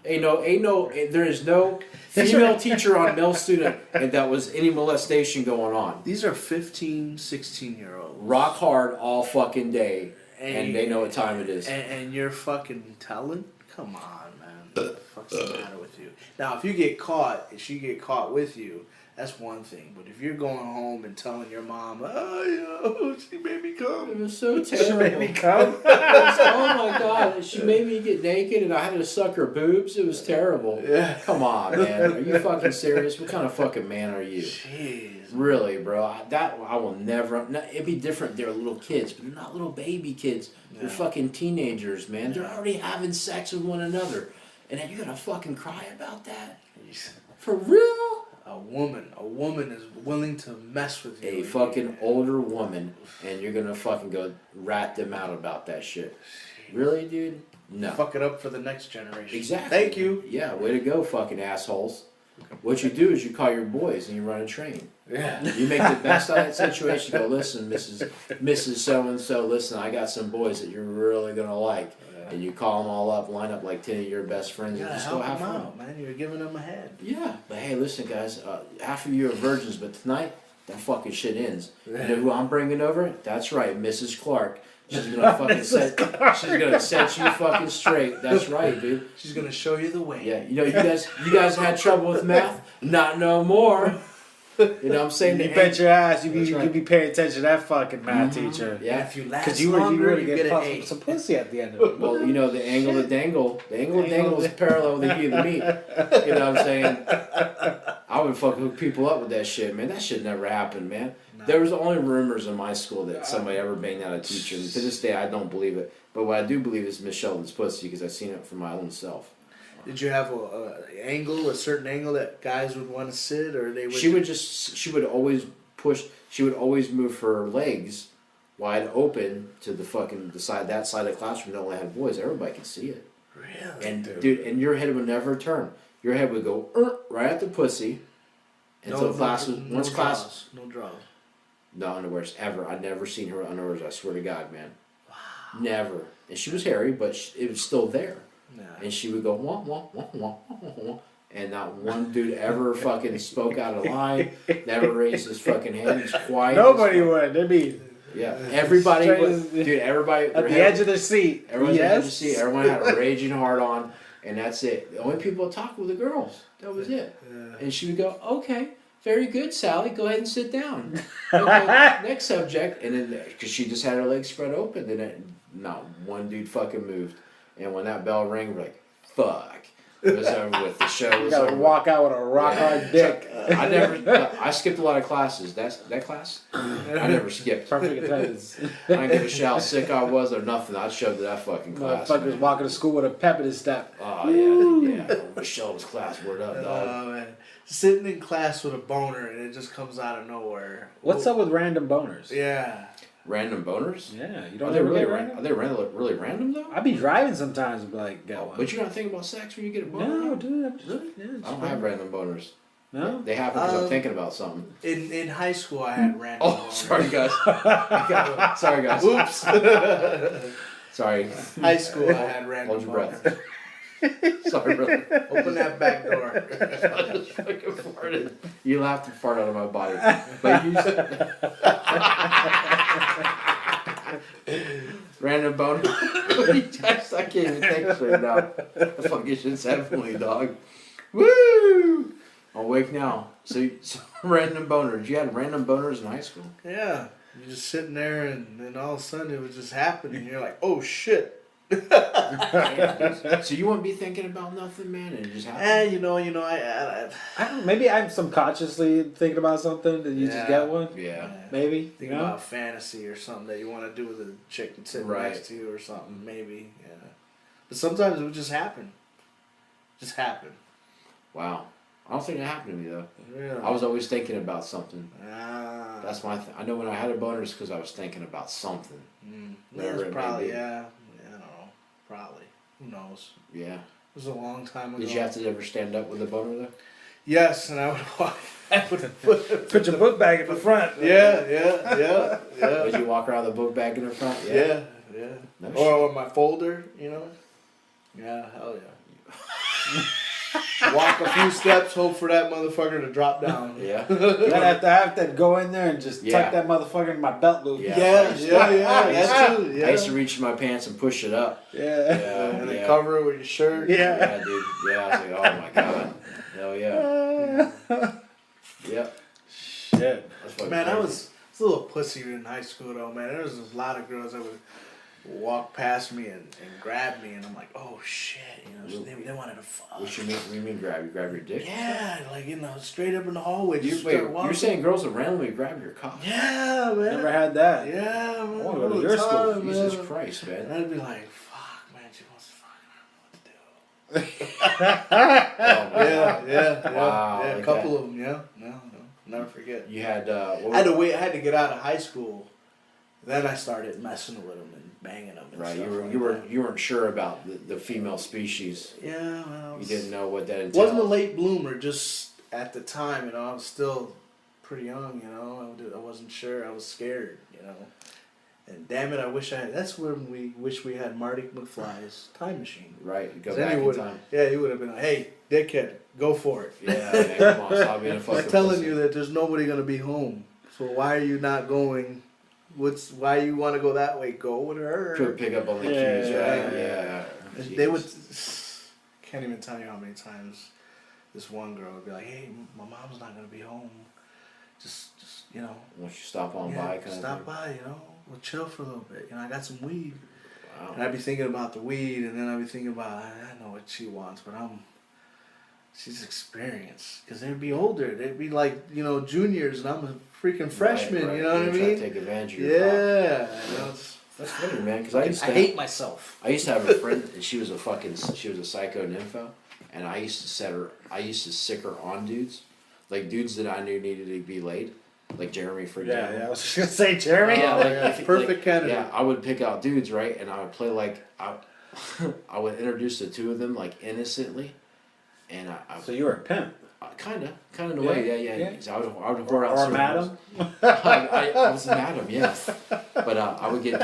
There is no female teacher on male student and that was any molestation going on. These are 15, 16-year-olds. Rock hard all fucking day, and you- they know what time it is. And you're fucking telling? Come on, man. What the fuck's the matter with you? Now, if you get caught, if she get caught with you, that's one thing. But if you're going home and telling your mom, oh, she made me It come. was so terrible. She made me come. Oh my god, she made me get naked and I had to suck her boobs. It was terrible. Yeah. Come on, man. Are you fucking serious? What kind of fucking man are you? Jeez. Really, bro? I will never. It'd be different. They're little kids, but they're not little baby kids. They're fucking teenagers, man. They're already having sex with one another, and then you're gonna fucking cry about that? For real? A woman is willing to mess with you. A fucking older woman, and you're gonna fucking go rat them out about that shit. Really, dude? No. Fuck it up for the next generation. Exactly. Thank you. Yeah, way to go, fucking assholes. What you do is you call your boys and you run a train. Yeah. You make the best out of that situation. Go, listen, Mrs. So-and-so, listen, I got some boys that you're really gonna like. And you call them all up, line up like 10 of your best friends, You and gotta just go help have them fun. out, man. You're giving them a head. Yeah, but hey, listen, guys. Half of you are virgins, but tonight that fucking shit ends. You know who I'm bringing over? That's right, Mrs. Clark. She's gonna fucking she's gonna set you fucking straight. That's right, dude. She's gonna show you the way. Yeah, you know, you guys had trouble with math? Not no more. You know what I'm saying? You bet your ass you That's be right. you be paying attention to that fucking math teacher. And Yeah. if you last Because you would longer, you get get an fucked A. with some pussy at the end of it. Well, you know, the angle of dangle is parallel with the heat of the meat. You know what I'm saying? I would fucking hook people up with that shit, man. That shit never happened, man. There was only rumors in my school that somebody ever banged out a teacher, and to this day I don't believe it. But what I do believe is Miss Sheldon's pussy because I've seen it for my own self. Did you have a certain angle that guys would want to sit, or they would? She would always move her legs wide open to the side that side of the classroom that only had boys. Everybody could see it. Really? And dude, and your head would never turn. Your head would go right at the pussy until class was no draws. No draws. no underwears ever. I'd never seen her with underwears. I swear to God, man. Wow. Never. And she was hairy, but it was still there. Yeah. And she would go wah wah wah wah wah wah. And not one dude ever fucking spoke out of line. Never raised his fucking hand. He's quiet. Nobody would. They'd be Yeah, everybody Straight would. as- Dude, everybody at the edge of their seat. Everyone had to Yes. see. Everyone had a raging hard on, and that's it. The only people that talked were the girls. That was it. And she would go, "Okay, very good, Sally. Go ahead and sit down. Okay, next subject." And then, because she just had her legs spread open, then not one dude fucking moved. And when that bell rang, we're like, "Fuck." It was over with. The show You was gotta over. walk out with a rock hard dick. I skipped a lot of classes. That class, I never skipped. Perfect attendance. I didn't give a shit how sick I was or nothing. I showed to that fucking class. Motherfuckers walking to school with a pep in his step. Oh yeah. Michelle's class, word up, dog. Oh man, sitting in class with a boner and it just comes out of nowhere. What's up with random boners? Yeah. Random boners? Yeah, you Are don't they ever really get random? random? Are they really random though? I be driving sometimes and be like, got one. But you're not thinking about sex when you get a boner? No, dude. I'm just, Really? yeah, I just don't have random boners. No? They happen because I'm thinking about something. In high school, I had random. Oh, boners. sorry guys. Sorry guys. Oops. Sorry. High school, I had random. Hold your breath. boners. Sorry, brother. Open that back door. I just fucking farted. You laughed and fart out of my body. But you random boner. I can't even think straight now. The fucking shit's heavenly, dog. Woo! Awake now. So random boners. You had random boners in high school? Yeah. You're just sitting there and then all of a sudden it was just happening. You're like, oh shit. So you wouldn't be thinking about nothing, man, and it just happens. You know, I don't. Maybe I'm subconsciously thinking about something, and you just Yeah. get one. Yeah. Maybe. think you know? about fantasy or something that you want to do with a chick that's sitting Right. next to you or something. Maybe, yeah. But sometimes it would just happen. Just happen. Wow. I don't think it happened to me though. Yeah. I was always thinking about something. Ah. That's my. I know when I had a boner, it's because I was thinking about something. Whatever That's it may probably be. yeah. I don't know. Probably. Who knows? Yeah. It was a long time ago. Did you have to ever stand up with a boner though? Yes, and I would walk. I would Put your book bag in the front. Yeah. Did you walk around with a book bag in the front? Yeah. No Or my folder, you know. Yeah, hell yeah. Walk a few steps, hope for that motherfucker to drop down. Yeah. Then I have to go in there and just Yeah. tuck that motherfucker in my belt loop. Yeah. That's true. Yeah. I used to reach in my pants and push it up. Yeah. Yeah. And then yeah. cover it with your shirt. Yeah. Yeah, dude. Yeah, I was like, oh my god. Hell yeah. Yep. Shit. That's fucking Man, I crazy. was a little pussy in high school though, man. There was a lot of girls that would walk past me and grab me, and I'm like, oh shit, you know, they wanted to fuck. What you mean grab? You grab your dick? Yeah, like straight up in the hallway. Just Wait, start walking. you're saying girls would randomly grab your cock? Yeah, man. Never had that. Yeah, man. I wanna go to all your the school. time, Jesus man. Christ, man. And I'd be like, fuck, man, she wants to fuck. I don't know what to do. Oh, man. Yeah. Wow, Yeah, a like couple that. of them. Yeah, no, never forget. You had I had to wait. I had to get out of high school. Then I started messing with them and banging them. And right. stuff You like weren't sure about the female species. that. Yeah, well, You didn't know what that entailed. Wasn't a late bloomer. Just at the time, I was still pretty young. I wasn't sure. I was scared. And damn it, I wish I had. That's when we wish we had Marty McFly's time machine. Right. You go 'Cause then back he in would, time. yeah, he would have been like, "Hey, dickhead, go for it." Yeah, man, come on, stop being a fucking I'm telling pussy. you that there's nobody gonna be home. So why are you not going? Why you want to go that way? Go with her. Could pick up on the Yeah, cues, yeah, right? yeah. Yeah. They would. Jeez. Can't even tell you how many times this one girl would be like, "Hey, my mom's not gonna be home. Just Once you stop on by, kind stop of. by. We'll chill for a little bit. I got some weed." Wow. And I'd be thinking about the weed, and then I'd be thinking about, I know what she wants, but she's experienced. Because they'd be older. They'd be like, juniors, and I'm a freaking freshman, Right, you know what I You're trying mean? to take advantage of your cock. Yeah. That's funny, man. Because I used to. hate myself. I used to have a friend, and she was a psycho nympho, and I used to sick her on dudes, like dudes that I knew needed to be laid, like Jeremy, for example. Yeah, I was just gonna say Jeremy. Yeah, like, Yeah, if- perfect like, candidate. Yeah, I would pick out dudes, right, and I would play like I would introduce the two of them like innocently, and I So you were a pimp. kind of in a way, yeah. So I would whore out Or certain madam. girls. I was a madam, yes. But I would get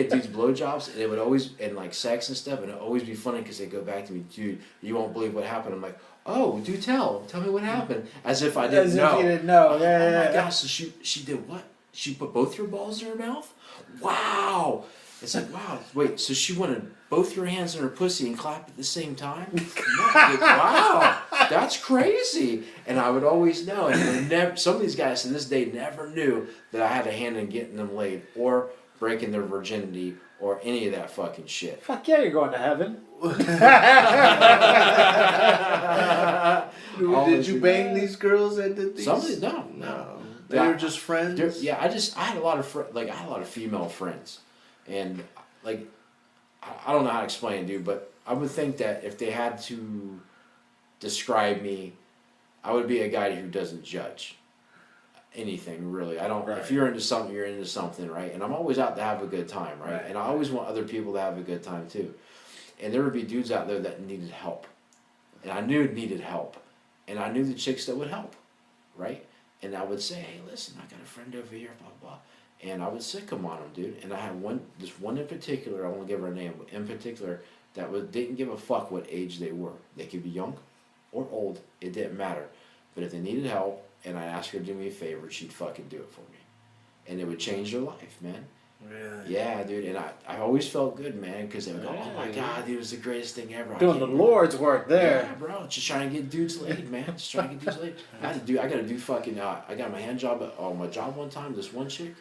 dudes blowjobs, and it would always and like sex and stuff, and it would always be funny because they go back to me, dude, you won't believe what happened. I'm like, oh, do tell me what happened, as if I didn't As know. if you didn't know. Oh Yeah. my gosh, so she did what? She put both your balls in her mouth? Wow. It's like, wow, wait, so she wanted both your hands in her pussy and clap at the same time? Wow, that's crazy. And I would always know. And some of these guys to this day never knew that I had a hand in getting them laid or breaking their virginity or any of that fucking shit. Fuck yeah, you're going to heaven. Did you bang these girls that did these? Some of these, no. No. They Yeah. were just friends? Yeah, I had a lot of I had a lot of female friends, and like I don't know how to explain it, dude, but I would think that if they had to describe me, I would be a guy who doesn't judge anything really. I don't. Right. If you're into something, you're into something, right? And I'm always out to have a good time, right? Right. And I always want other people to have a good time too. And there would be dudes out there that needed help, and I knew it needed help, and I knew the chicks that would help, right? And I would say, hey, listen, I got a friend over here, blah, blah. And I would sick them on them, dude. And I had this one in particular, I won't give her a name, but in particular, didn't give a fuck what age they were. They could be young or old. It didn't matter. But if they needed help and I asked her to do me a favor, she'd fucking do it for me. And it would change their life, man. Really? Yeah, dude. And I always felt good, man, because they would go, oh my God, dude, it was the greatest thing ever. I Doing the can't- Lord's work there. Yeah, bro. Just trying to get dudes laid, man. Just trying to get dudes laid. I gotta do fucking, I got my hand job on my job one time, this one chick,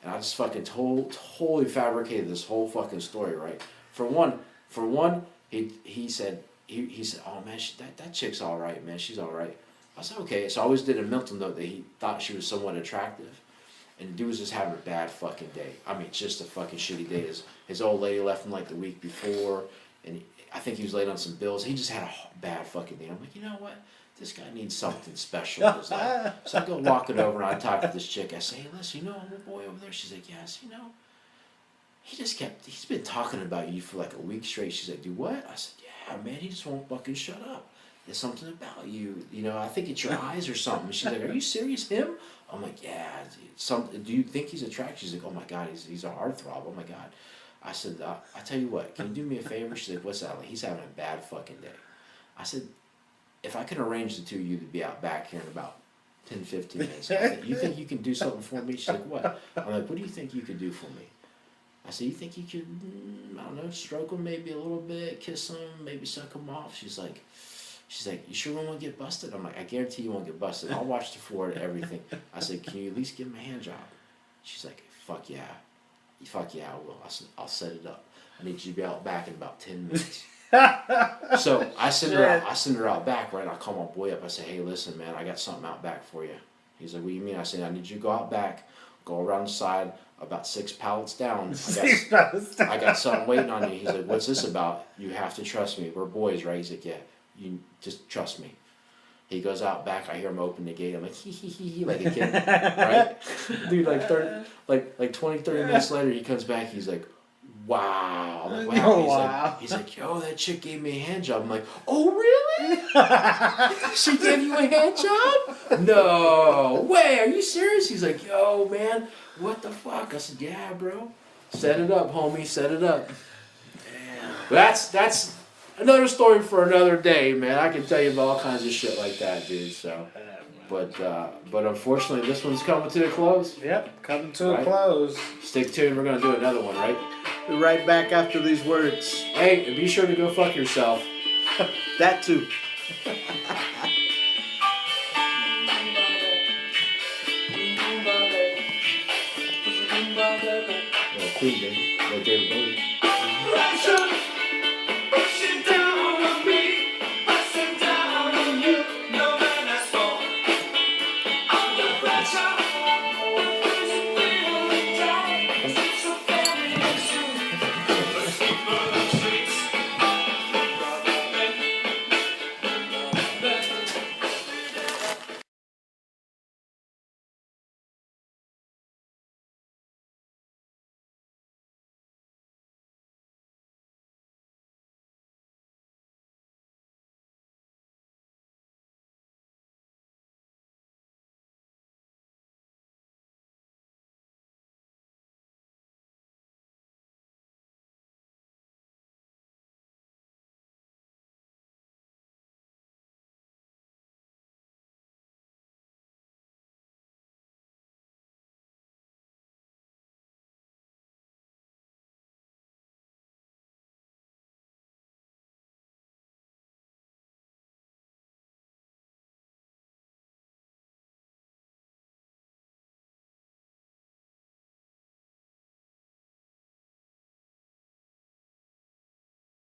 and I just fucking totally fabricated this whole fucking story, right? For one, he said, oh man, that chick's all right, man. She's all right. I said, okay. So I always did a mental note that he thought she was somewhat attractive. And the dude was just having a bad fucking day. I mean, just a fucking shitty day. His old lady left him like the week before, and I think he was late on some bills. He just had a bad fucking day. I'm like, you know what? This guy needs something special in his life. So I go walking over and I talk to this chick. I say, hey, listen, you know a boy over there? She's like, yes, you know. He's been talking about you for like a week straight. She's like, do what? I said, yeah, man, he just won't fucking shut up. There's something about you, you know, I think it's your eyes or something. She's like, are you serious, him? I'm like, yeah, do you think he's attractive? She's like, oh my God, he's a heartthrob, oh my God. I said, I tell you what, can you do me a favor? She's like, what's that? Like, he's having a bad fucking day. I said, if I can arrange the two of you to be out back here in about 10, 15 minutes, you think you can do something for me? She's like, what? I'm like, what do you think you could do for me? I said, you think you could, I don't know, stroke him maybe a little bit, kiss him, maybe suck him off? She's like, you sure we won't get busted? I'm like, I guarantee you won't get busted. I'll watch the floor and everything. I said, can you at least give him a hand job? She's like, fuck yeah. Fuck yeah, I will. I said, I'll set it up. I need you to be out back in about 10 minutes. So I send her out back, right? I call my boy up. I say, hey, listen, man, I got something out back for you. He's like, what do you mean? I said, I need you to go out back, go around the side, about 6 pallets down. I got something waiting on you. He's like, what's this about? You have to trust me. We're boys, right? He's like, yeah. You just trust me. He goes out back. I hear him open the gate. I'm like, hee hee hee hee, like a kid, right? Dude, like 20, 30 minutes later, he comes back. He's like, wow. I'm like, wow. Oh, wow. He's like, yo, that chick gave me a hand job. I'm like, oh really? She gave you a hand job? No way. Are you serious? He's like, yo, man, what the fuck? I said, yeah, bro. Set it up, homie. Set it up. Damn. That's another story for another day, man. I can tell you about all kinds of shit like that, dude. So, but unfortunately, this one's coming to a close. Yep, coming to a Right. close. Stick tuned. We're gonna do another one, right? Be right back after these words. Hey, and be sure to go fuck yourself. That too. Queen, baby. Like David Bowie.